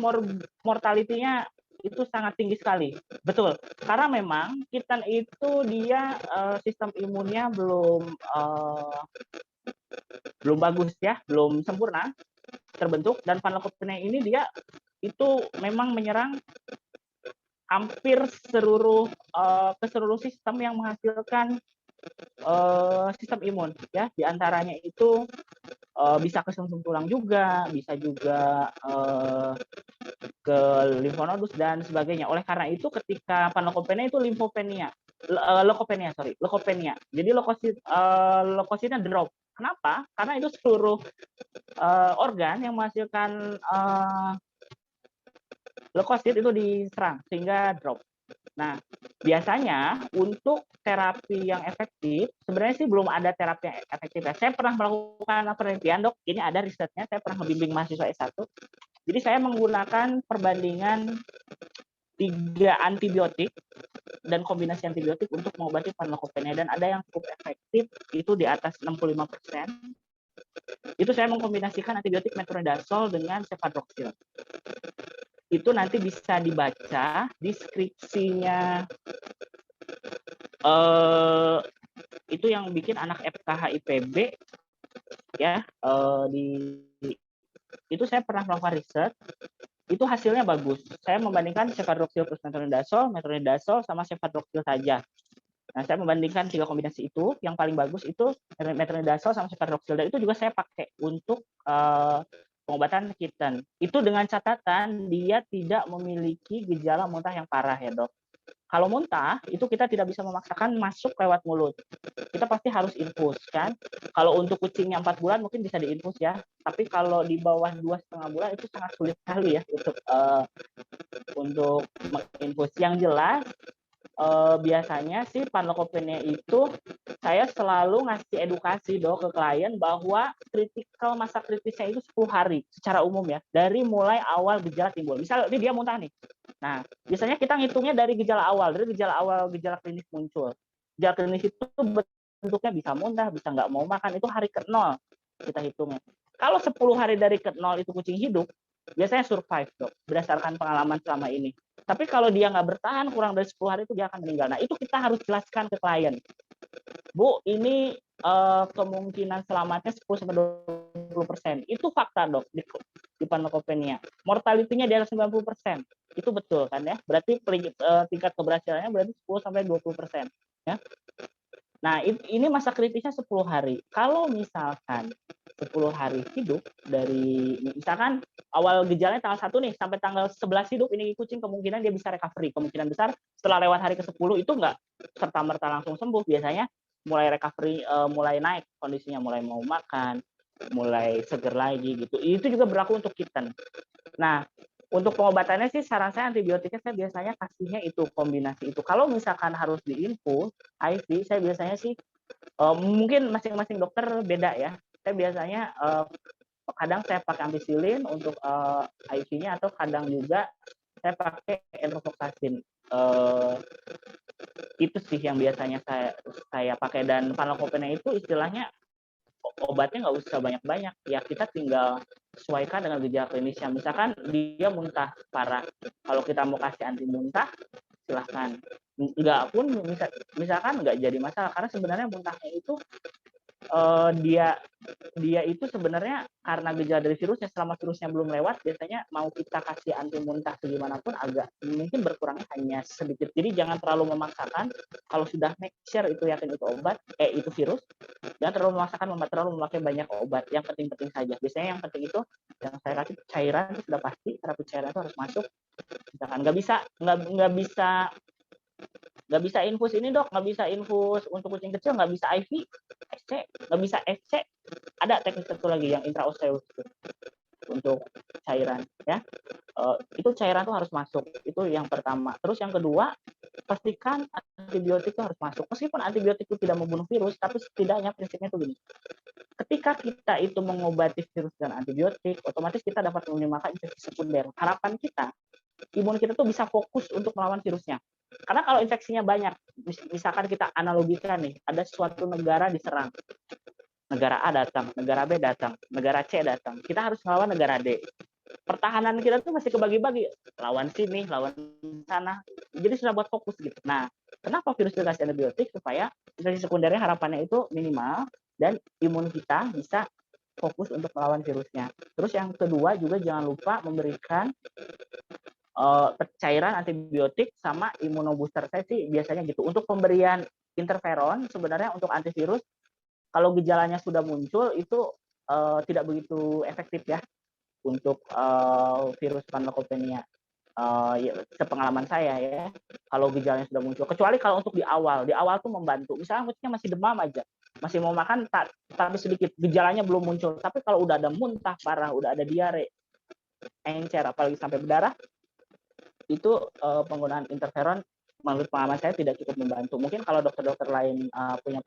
mortality-nya itu sangat tinggi sekali. Betul. Karena memang kitten itu dia sistem imunnya belum bagus ya, belum sempurna terbentuk, dan Panleukopenia ini dia itu memang menyerang hampir ke seluruh sistem yang menghasilkan sistem imun ya. Di antaranya itu bisa ke sumsum tulang juga, bisa juga ke limfonodus dan sebagainya. Oleh karena itu ketika Panleukopenia itu leukopenia. Jadi leukositnya drop. Kenapa? Karena itu seluruh organ yang menghasilkan leukosit itu diserang sehingga drop. Nah, biasanya untuk terapi yang efektif, sebenarnya sih belum ada terapi yang efektif. Saya pernah melakukan penelitian, Dok. Ini ada risetnya, saya pernah membimbing mahasiswa S1. Jadi saya menggunakan perbandingan 3 antibiotik dan kombinasi antibiotik untuk mengobati Panleukopenia, dan ada yang cukup efektif, itu di atas 65%. Itu saya mengkombinasikan antibiotik metronidazol dengan cefadroxil. Itu nanti bisa dibaca deskripsinya, itu yang bikin anak FKH IPB ya, itu saya pernah melakukan riset, itu hasilnya bagus. Saya membandingkan cefadroxil plus metronidazol sama cefadroxil saja. Nah, saya membandingkan 3 kombinasi itu, yang paling bagus itu metronidazol sama cefadroxil, dan itu juga saya pakai untuk pengobatan kitten. Itu dengan catatan dia tidak memiliki gejala muntah yang parah ya, Dok. Kalau muntah, itu kita tidak bisa memaksakan masuk lewat mulut. Kita pasti harus infus kan. Kalau untuk kucingnya 4 bulan mungkin bisa diinfus ya. Tapi kalau di bawah 2,5 bulan itu sangat sulit sekali ya untuk menginfus. Yang jelas biasanya sih Panleukopenia itu saya selalu ngasih edukasi, Dok, ke klien bahwa masa kritisnya itu 10 hari secara umum ya, dari mulai awal gejala timbul. Misal ini dia muntah nih. Nah, biasanya kita ngitungnya dari gejala awal gejala klinis muncul. Gejala klinis itu bentuknya bisa muntah, bisa nggak mau makan, itu hari ke-0 kita hitungnya. Kalau 10 hari dari ke-0 itu kucing hidup, biasanya survive, Dok, berdasarkan pengalaman selama ini. Tapi kalau dia nggak bertahan kurang dari 10 hari itu dia akan meninggal. Nah, itu kita harus jelaskan ke klien. Bu, ini kemungkinan selamatnya 10-20%. Itu fakta, Dok, di Panleukopenia. Mortality-nya di atas 90%. Itu betul kan ya? Berarti tingkat keberhasilannya berarti 10-20%. Ya. Nah, ini masa kritisnya 10 hari. Kalau misalkan 10 hari hidup dari misalkan awal gejalanya tanggal 1 nih sampai tanggal 11 hidup ini kucing kemungkinan dia bisa recovery. Kemungkinan besar setelah lewat hari ke-10 itu nggak serta-merta langsung sembuh. Biasanya mulai recovery, mulai naik kondisinya, mulai mau makan, mulai seger lagi gitu. Itu juga berlaku untuk kitten. Nah, untuk pengobatannya sih saran saya antibiotiknya saya biasanya kasihnya itu kombinasi itu. Kalau misalkan harus diinfus IV, saya biasanya sih mungkin masing-masing dokter beda ya. Saya biasanya kadang saya pakai ampicillin untuk IV-nya atau kadang juga saya pakai enrofloxacin. Itu sih yang biasanya saya pakai, dan pharmacopoeia itu istilahnya obatnya nggak usah banyak-banyak ya, kita tinggal sesuaikan dengan gejala klinisnya. Misalkan dia muntah parah, kalau kita mau kasih anti muntah silahkan, nggak pun misalkan nggak jadi masalah karena sebenarnya muntahnya itu dia itu sebenarnya karena gejala dari virusnya, selama virusnya belum lewat biasanya mau kita kasih anti muntah segimanapun agak mungkin berkurangnya hanya sedikit. Jadi jangan terlalu memaksakan. Kalau sudah make sure itu yakin itu obat, itu virus, jangan terlalu memaksakan, terlalu memakai banyak obat. Yang penting-penting saja. Biasanya yang penting itu yang saya kasih cairan itu sudah pasti, terapi cairan itu harus masuk. Misalkan nggak bisa infus ini dok, nggak bisa infus untuk kucing kecil, nggak bisa IV, SC, nggak bisa SC, ada teknik satu lagi yang intraosseus untuk cairan ya. Itu cairan tuh harus masuk, itu yang pertama. Terus yang kedua, pastikan antibiotik itu harus masuk. Meskipun antibiotik itu tidak membunuh virus, tapi setidaknya prinsipnya itu gini. Ketika kita itu mengobati virus dengan antibiotik, otomatis kita dapat menimbulkan infeksi sekunder. Harapan kita, imun kita tuh bisa fokus untuk melawan virusnya. Karena kalau infeksinya banyak, misalkan kita analogikan nih, ada suatu negara diserang, negara A datang, negara B datang, negara C datang, kita harus melawan negara D. Pertahanan kita tuh masih kebagi-bagi, lawan sini, lawan sana, jadi sudah buat fokus gitu. Nah, kenapa virus dikasih antibiotik? Supaya infeksi sekundernya harapannya itu minimal, dan imun kita bisa fokus untuk melawan virusnya. Terus yang kedua juga jangan lupa memberikan cairan antibiotik sama imunobooster. Saya sih biasanya gitu. Untuk pemberian interferon sebenarnya untuk antivirus kalau gejalanya sudah muncul itu tidak begitu efektif ya untuk virus Pharmacopoeia. Ya, sepengalaman saya ya, kalau gejalanya sudah muncul, kecuali kalau untuk di awal tuh membantu. Misalnya kucingnya masih demam aja, masih mau makan tapi sedikit, gejalanya belum muncul. Tapi kalau udah ada muntah parah, udah ada diare, encer, apalagi sampai berdarah, itu penggunaan interferon menurut pengalaman saya tidak cukup membantu. Mungkin kalau dokter-dokter lain punya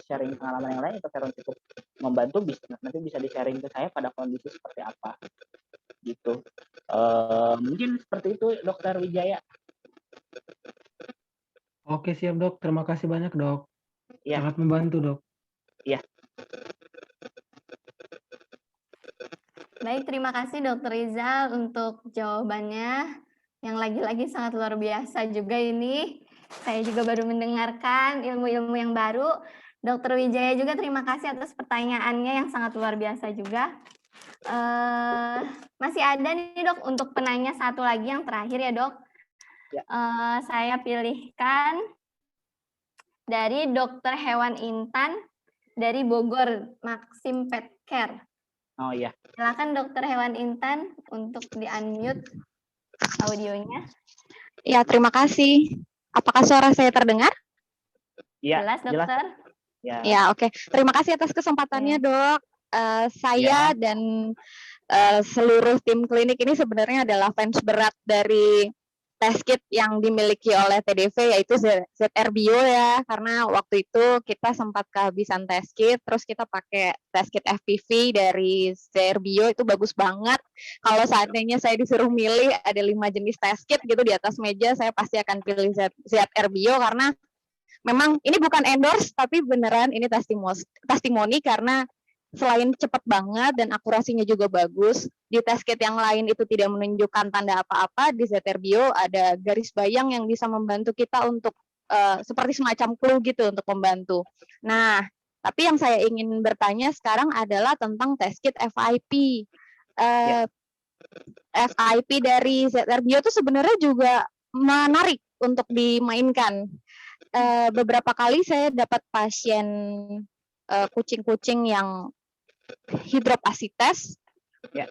sharing pengalaman yang lain, interferon cukup membantu, nanti bisa di-sharing ke saya pada kondisi seperti apa. Gitu. Mungkin seperti itu, Dokter Wijaya. Oke, siap dok. Terima kasih banyak dok. Ya. Sangat membantu dok. Iya. Baik, terima kasih Dokter Rizal untuk jawabannya yang lagi-lagi sangat luar biasa juga ini. Saya juga baru mendengarkan ilmu-ilmu yang baru. Dokter Wijaya juga terima kasih atas pertanyaannya yang sangat luar biasa juga. Masih ada nih dok untuk penanya satu lagi yang terakhir ya dok. Ya. Saya pilihkan dari Dokter Hewan Intan dari Bogor, Maxim Pet Care. Oh iya. Silakan Dokter Hewan Intan untuk di-unmute audionya. Ya, terima kasih. Apakah suara saya terdengar? Ya, jelas dokter. Ya, oke. Terima kasih atas kesempatannya dok. Saya dan seluruh tim klinik ini sebenarnya adalah fans berat dari test kit yang dimiliki oleh TDV, yaitu ZR Bio ya, karena waktu itu kita sempat kehabisan test kit, terus kita pakai test kit FPV dari ZR Bio, itu bagus banget. Kalau seandainya saya disuruh milih ada 5 jenis test kit gitu di atas meja, saya pasti akan pilih ZR Bio karena memang ini bukan endorse, tapi beneran ini testimoni karena selain cepat banget dan akurasinya juga bagus, di test kit yang lain itu tidak menunjukkan tanda apa-apa, di ZR Bio ada garis bayang yang bisa membantu kita untuk seperti semacam clue gitu untuk membantu. Nah, tapi yang saya ingin bertanya sekarang adalah tentang test kit FIP. FIP dari ZR Bio itu sebenarnya juga menarik untuk dimainkan. Beberapa kali saya dapat pasien kucing-kucing yang hidropasites. Ya.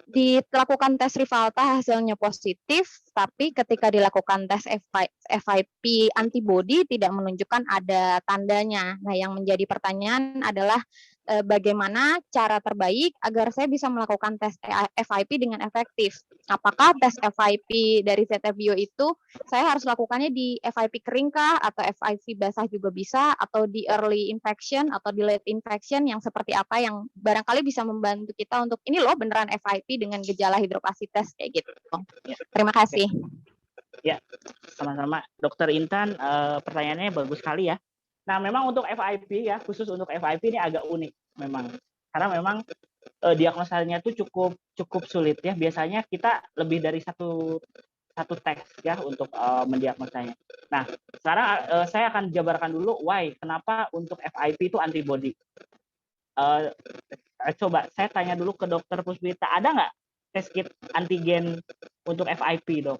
Dilakukan tes Rivalta hasilnya positif, tapi ketika dilakukan tes FIP antibody tidak menunjukkan ada tandanya. Nah, yang menjadi pertanyaan adalah bagaimana cara terbaik agar saya bisa melakukan tes FIP dengan efektif. Apakah tes FIP dari ZT Bio itu saya harus lakukannya di FIP kering kah, atau FIP basah juga bisa, atau di early infection atau di late infection, yang seperti apa yang barangkali bisa membantu kita untuk ini loh beneran FIP dengan gejala hidropasites kayak gitu. Terima kasih. Ya, sama-sama. Dokter Intan, pertanyaannya bagus sekali ya. Nah, memang untuk FIP ya, khusus untuk FIP ini agak unik memang. Karena memang diagnosanya itu cukup sulit ya. Biasanya kita lebih dari satu tes ya untuk mendiagnosanya. Nah, sekarang saya akan jabarkan dulu why, kenapa untuk FIP itu antibody. Coba saya tanya dulu ke Dokter Puspita, ada nggak tes kit antigen untuk FIP, Dok?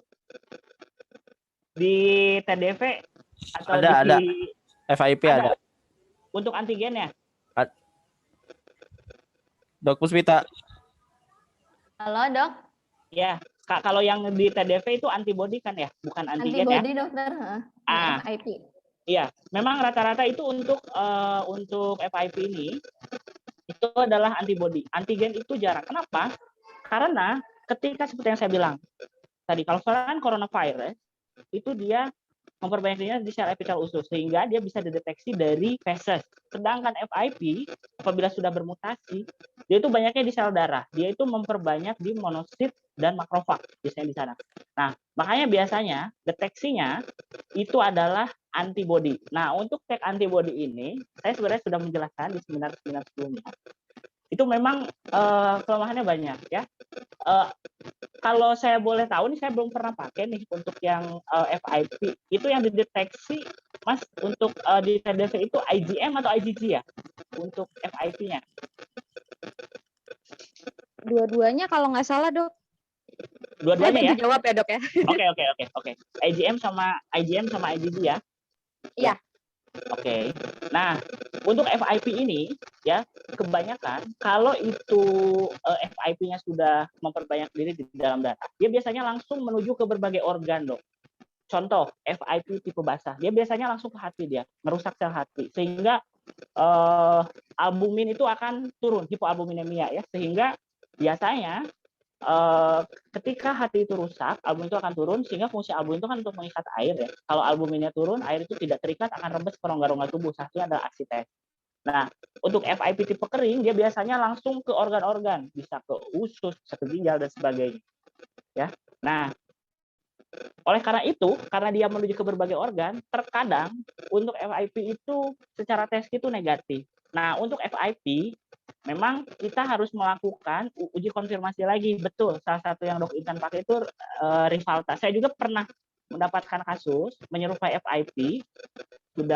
Di TDV atau Ada. di FIP ada. Untuk antigennya? Dok Puspita. Halo, Dok. Ya, kalau yang di TDV itu antibody kan ya, bukan antigen Antibody, ya? Dokter. FIP. Iya, memang rata-rata itu untuk FIP ini itu adalah antibody. Antigen itu jarang. Kenapa? Karena ketika seperti yang saya bilang tadi, kalau varian coronavirus itu dia memperbanyak dirinya di sel epitel usus sehingga dia bisa dideteksi dari feses. Sedangkan FIP apabila sudah bermutasi, dia itu banyaknya di sel darah. Dia itu memperbanyak di monosit dan makrofag biasanya di sana. Nah, makanya biasanya deteksinya itu adalah antibody. Nah, untuk cek antibody ini, saya sebenarnya sudah menjelaskan di seminar-seminar sebelumnya. Itu memang kelemahannya banyak ya. Kalau saya boleh tahu nih, saya belum pernah pakai nih untuk yang FIP. Itu yang dideteksi, Mas, untuk di TDV itu IgM atau IgG ya? Untuk FIP-nya. Dua-duanya kalau nggak salah, Dok. Dua-duanya ya? Jawab ya, Dok ya. Oke. IgM sama IgG ya? Iya. Oke. Nah, untuk FIP ini ya kebanyakan kalau itu FIP-nya sudah memperbanyak diri di dalam darah, dia biasanya langsung menuju ke berbagai organ, Dok. Contoh FIP tipe basah, dia biasanya langsung ke hati, dia merusak sel hati sehingga albumin itu akan turun, hipoalbuminemia ya, sehingga biasanya ketika hati itu rusak, albumin itu akan turun sehingga fungsi albumin itu kan untuk mengikat air ya. Kalau albuminnya turun, air itu tidak terikat akan rembes ke rongga-rongga tubuh. Satunya adalah aksites. Nah, untuk FIP tipe kering dia biasanya langsung ke organ-organ, bisa ke usus, bisa ke ginjal dan sebagainya. Ya. Nah, oleh karena itu, karena dia menuju ke berbagai organ, terkadang untuk FIP itu secara tes itu negatif. Nah, untuk FIP memang kita harus melakukan uji konfirmasi lagi. Betul, salah satu yang Dok Intan pakai itu Rivalta. Saya juga pernah mendapatkan kasus menyerupai FIP,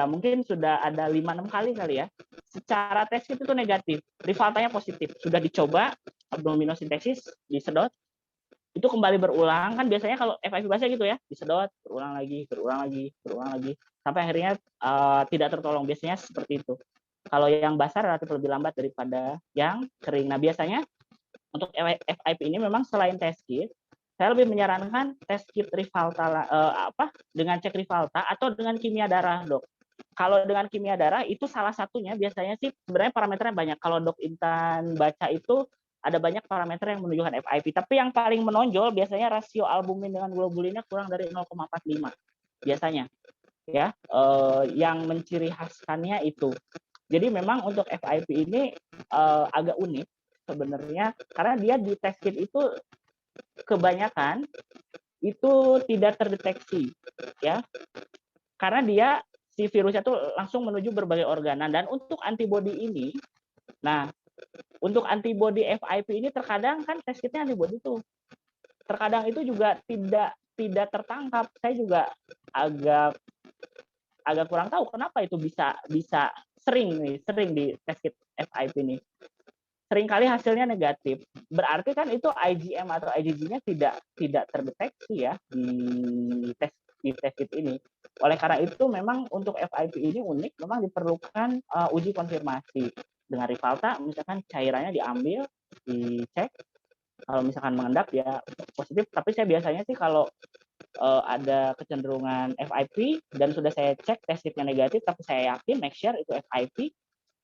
mungkin sudah ada 5-6 kali ya. Secara tes itu negatif, Rivaltanya positif. Sudah dicoba abdominosintesis, disedot, itu kembali berulang, kan biasanya kalau FIP basah gitu ya, disedot, berulang lagi, sampai akhirnya tidak tertolong. Biasanya seperti itu. Kalau yang basah relatif lebih lambat daripada yang kering. Nah, biasanya untuk FIP ini memang selain tes kit, saya lebih menyarankan tes kit Rivalta dengan cek Rivalta atau dengan kimia darah, Dok. Kalau dengan kimia darah itu salah satunya biasanya sih sebenarnya parameternya banyak. Kalau Dok Intan baca itu ada banyak parameter yang menunjukkan FIP, tapi yang paling menonjol biasanya rasio albumin dengan globulinnya kurang dari 0,45 biasanya. Ya, yang menciri khaskannya itu. Jadi memang untuk FIP ini agak unik sebenarnya karena dia di tes kit itu kebanyakan itu tidak terdeteksi ya. Karena dia si virusnya tuh langsung menuju berbagai organ. Nah, dan untuk antibody ini, untuk antibody FIP ini terkadang kan tes kitnya antibody tuh. Terkadang itu juga tidak tertangkap. Saya juga agak kurang tahu kenapa itu bisa sering di tes kit FIP ini. Seringkali hasilnya negatif. Berarti kan itu IgM atau IgG-nya tidak terdeteksi ya di tes kit ini. Oleh karena itu memang untuk FIP ini unik, memang diperlukan uji konfirmasi. dengan Rivalta, misalkan cairannya diambil, dicek, kalau misalkan mengendap ya positif. Tapi saya biasanya sih kalau ada kecenderungan FIP dan sudah saya cek tes kitnya negatif, tapi saya yakin make sure itu FIP,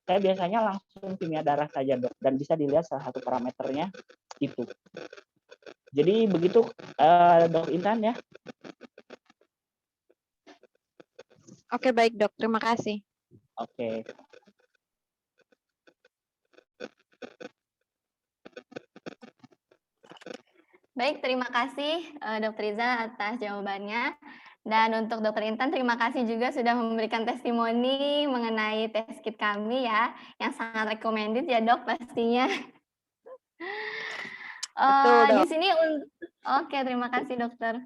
saya biasanya langsung kimia darah saja dok, dan bisa dilihat salah satu parameternya itu. Jadi begitu Dok Intan ya. Oke, baik dok, terima kasih. Oke. Baik, terima kasih Dr. Rizal atas jawabannya. Dan untuk Dr. Intan, terima kasih juga sudah memberikan testimoni mengenai test kit kami ya, yang sangat recommended ya dok pastinya. Betul, Di dok. sini, oke terima kasih dokter.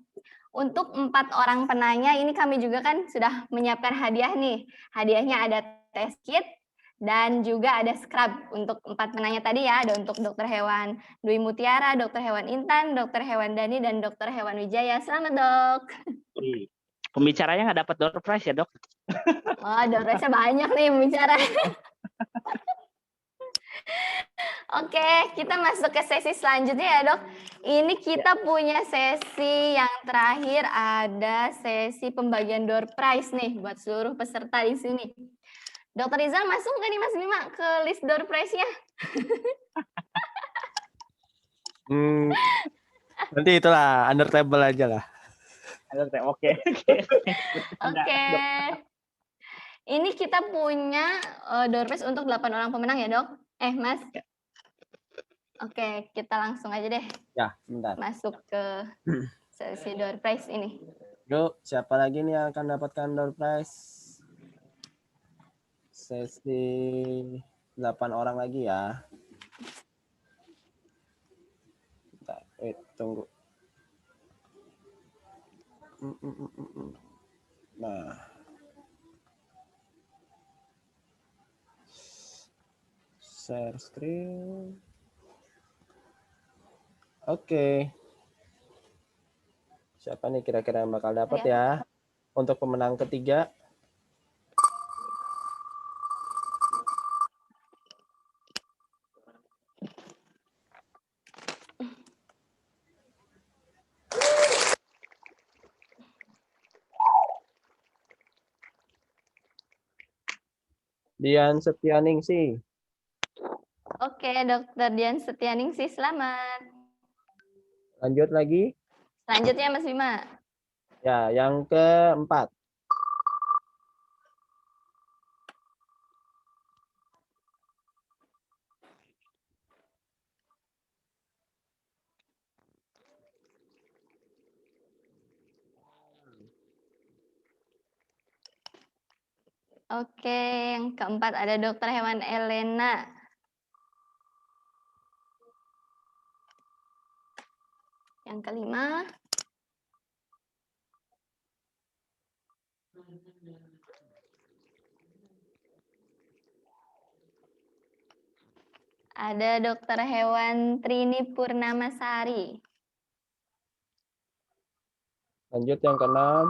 Untuk 4 orang penanya ini kami juga kan sudah menyiapkan hadiah nih. Hadiahnya ada test kit dan juga ada scrub untuk 4 penanya tadi ya. Ada untuk Dokter Hewan Dwi Mutiara, Dokter Hewan Intan, Dokter Hewan Dani, dan Dokter Hewan Wijaya. Selamat dok. Pembicaranya nggak dapat door prize ya dok? Wah, door prize-nya banyak nih pembicara. Oke, kita masuk ke sesi selanjutnya ya dok. Ini kita punya sesi yang terakhir, ada sesi pembagian door prize nih buat seluruh peserta di sini. Dokter Rizal masuk nggak nih Mas Bima ke list door prize-nya? Nanti itulah under table aja lah. Oke. Oke. Ini kita punya door prize untuk 8 orang pemenang ya dok? Mas? Oke, kita langsung aja deh. Ya, sebentar. Masuk ke sesi door prize ini. Yuk, siapa lagi nih yang akan dapatkan door prize? Sesi 8 orang lagi ya. Bentar, tunggu. Nah. Share screen. Oke. Siapa nih kira-kira yang bakal dapat ya? Untuk pemenang ketiga. Dian Setianingsih. Oke, Dokter Dian Setianingsih, selamat. Lanjut lagi. Selanjutnya Mas Bima. Ya, yang keempat. Oke, yang keempat ada Dokter Hewan Elena. Yang kelima. Ada Dokter Hewan Trini Purnamasari. Lanjut yang keenam.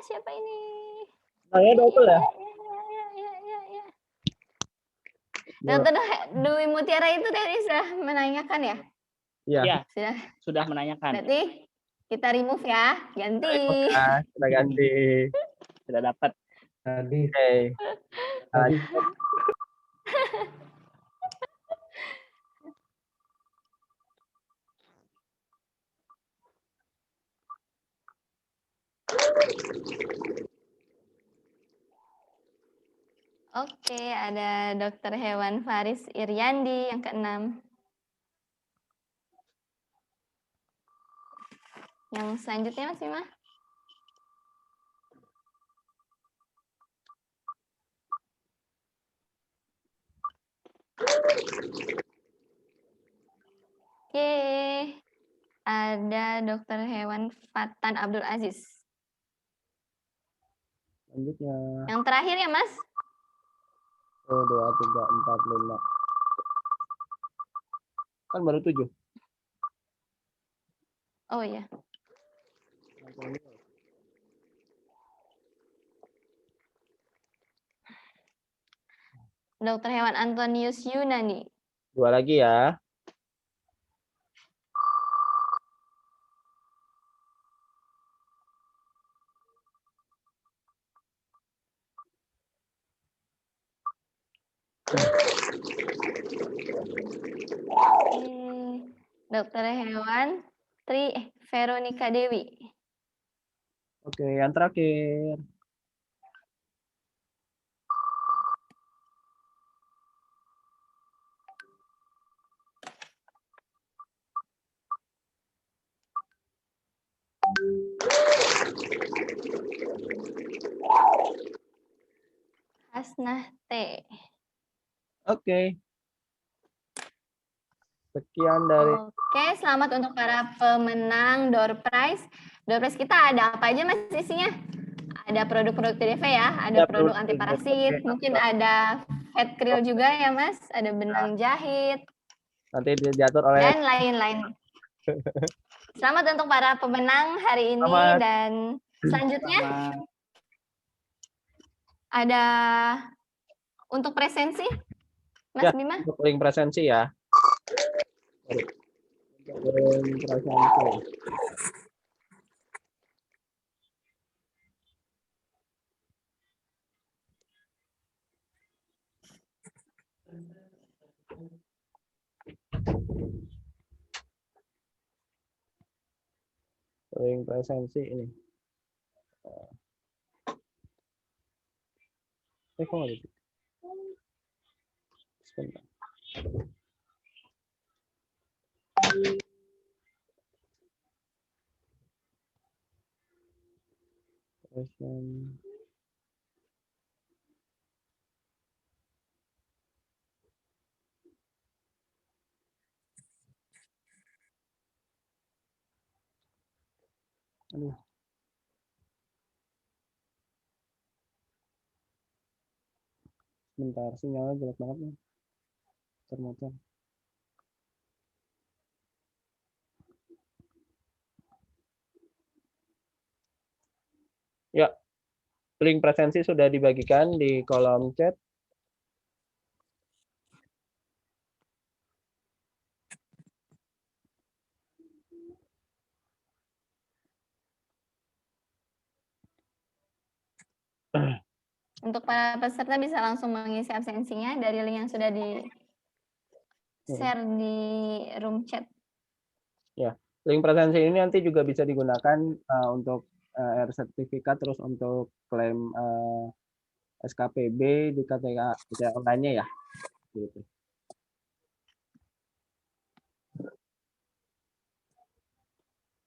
Siapa ini? Saya double ya? Ya. Dokter Dwi Mutiara itu tadi sudah menanyakan ya? Iya. Sudah menanyakan. Berarti kita remove ya, ganti. Sudah ganti. Sudah dapat. Tadi. Oke, ada Dokter Hewan Faris Iriandi yang keenam. Yang selanjutnya Mas Bima. Oke, ada Dokter Hewan Fatan Abdul Aziz. Selanjutnya. Yang terakhir ya Mas. 1, 2, 3, 4, 5. Kan baru 7. Oh ya. Dokter hewan Antonius Yunani. 2 lagi ya. Dokter hewan Veronica Dewi. Oke, yang terakhir. Hasnah T. Oke. Sekian dari Oke, selamat untuk para pemenang door prize. Door prize kita ada apa aja Mas isinya? Ada produk-produk TDV ya, ada produk anti parasit, mungkin ada head krill juga ya Mas, ada benang jahit, nanti diatur oleh dan lain-lain. Selamat untuk para pemenang hari ini. Selamat. Dan selanjutnya ada untuk presensi, Mas Ya, Bima. untuk link presensi ya. Link presensi. Link presensi ini. Kok nggak bisa? Sebentar. Aduh. Bentar, sinyalnya jelek banget nih. Ternyata. Ya, link presensi sudah dibagikan di kolom chat. Untuk para peserta bisa langsung mengisi absensinya dari link yang sudah di share di room chat. Ya, link presensi ini nanti juga bisa digunakan untuk sertifikat, terus untuk klaim SKPB di KTA online-nya ya. Gitu.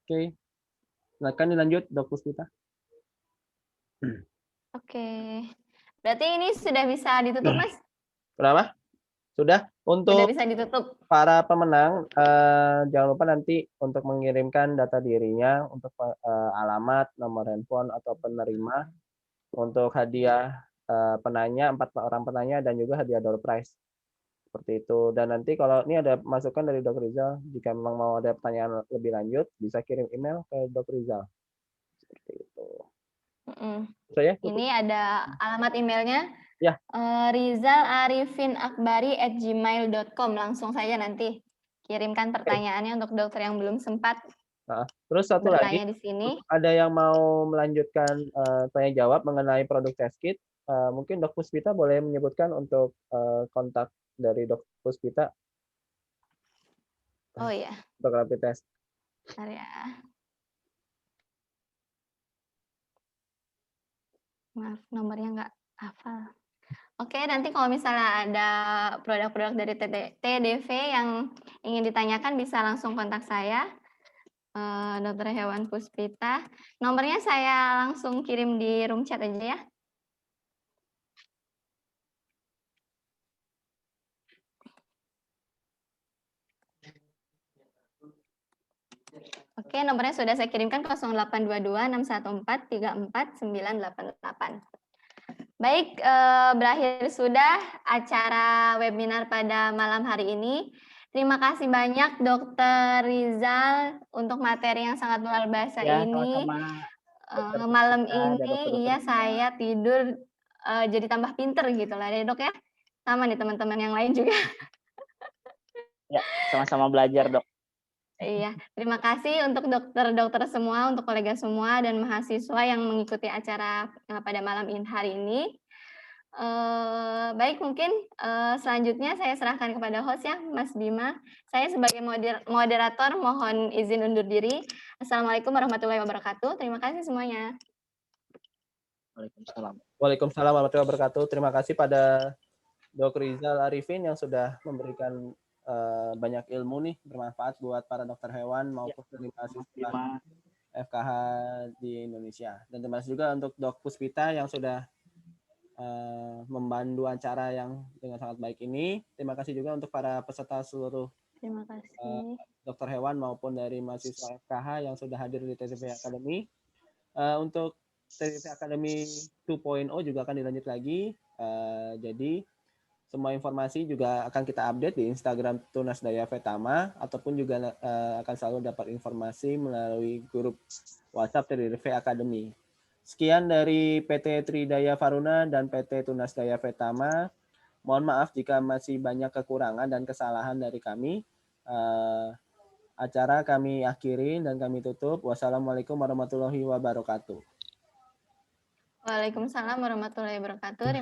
Oke, silakan dilanjut, Dok Puspita. Oke, berarti ini sudah bisa ditutup, Mas? Berapa? Sudah? Untuk Sudah bisa ditutup. para pemenang, jangan lupa nanti untuk mengirimkan data dirinya, untuk alamat, nomor handphone, atau penerima, untuk hadiah penanya, 4 orang penanya, dan juga hadiah door prize. Seperti itu. Dan nanti kalau ini ada masukan dari Dok Rizal, jika memang mau ada pertanyaan lebih lanjut, bisa kirim email ke Dok Rizal. Seperti itu. Saya ini ada alamat emailnya. Ya. rizalarifinakbari@gmail.com. Langsung saja nanti kirimkan pertanyaannya untuk dokter yang belum sempat. Terus satu lagi, di sini. ada yang mau melanjutkan tanya jawab mengenai produk test kit, mungkin Dok Puspita boleh menyebutkan untuk kontak dari Dok Puspita. Oh iya. Untuk rapid test. Bentar ya. Maaf, nomornya nggak hafal. Oke, nanti kalau misalnya ada produk-produk dari TDV yang ingin ditanyakan bisa langsung kontak saya, Dokter Hewan Puspita. Nomornya saya langsung kirim di room chat aja ya. Oke, nomornya sudah saya kirimkan 0822-614-34988. Baik, berakhir sudah acara webinar pada malam hari ini. Terima kasih banyak Dokter Rizal untuk materi yang sangat luar biasa Ya, ini. sama-sama. Malam Puspita dan ini dokter-dokter iya semua. saya tidur jadi tambah pinter gitu lah ya Dok ya. Sama nih teman-teman yang lain juga. Ya, sama-sama belajar, Dok. Iya, terima kasih untuk dokter-dokter semua, untuk kolega semua dan mahasiswa yang mengikuti acara pada malam hari ini. Baik, mungkin selanjutnya saya serahkan kepada host ya, Mas Bima. Saya sebagai moderator mohon izin undur diri. Assalamualaikum warahmatullahi wabarakatuh. Terima kasih semuanya. Waalaikumsalam. Waalaikumsalam warahmatullahi wabarakatuh. Terima kasih pada Dr. Rizal Arifin yang sudah memberikan banyak ilmu nih, bermanfaat buat para dokter hewan maupun dari mahasiswa FKH di Indonesia. Dan terima kasih juga untuk Dok Puspita yang sudah membantu acara yang dengan sangat baik ini. Terima kasih juga untuk para peserta seluruh Terima kasih. dokter hewan maupun dari mahasiswa FKH yang sudah hadir di TTV Academy. Untuk TTV Academy 2.0 juga akan dilanjut lagi. Jadi semua informasi juga akan kita update di Instagram Tunas Daya Vetama ataupun juga akan selalu dapat informasi melalui grup WhatsApp TTV Academy. Sekian dari PT Tridaya Faruna dan PT Tunas Daya Vetama. Mohon maaf jika masih banyak kekurangan dan kesalahan dari kami. Acara kami akhiri dan kami tutup. Wassalamualaikum warahmatullahi wabarakatuh. Waalaikumsalam warahmatullahi wabarakatuh.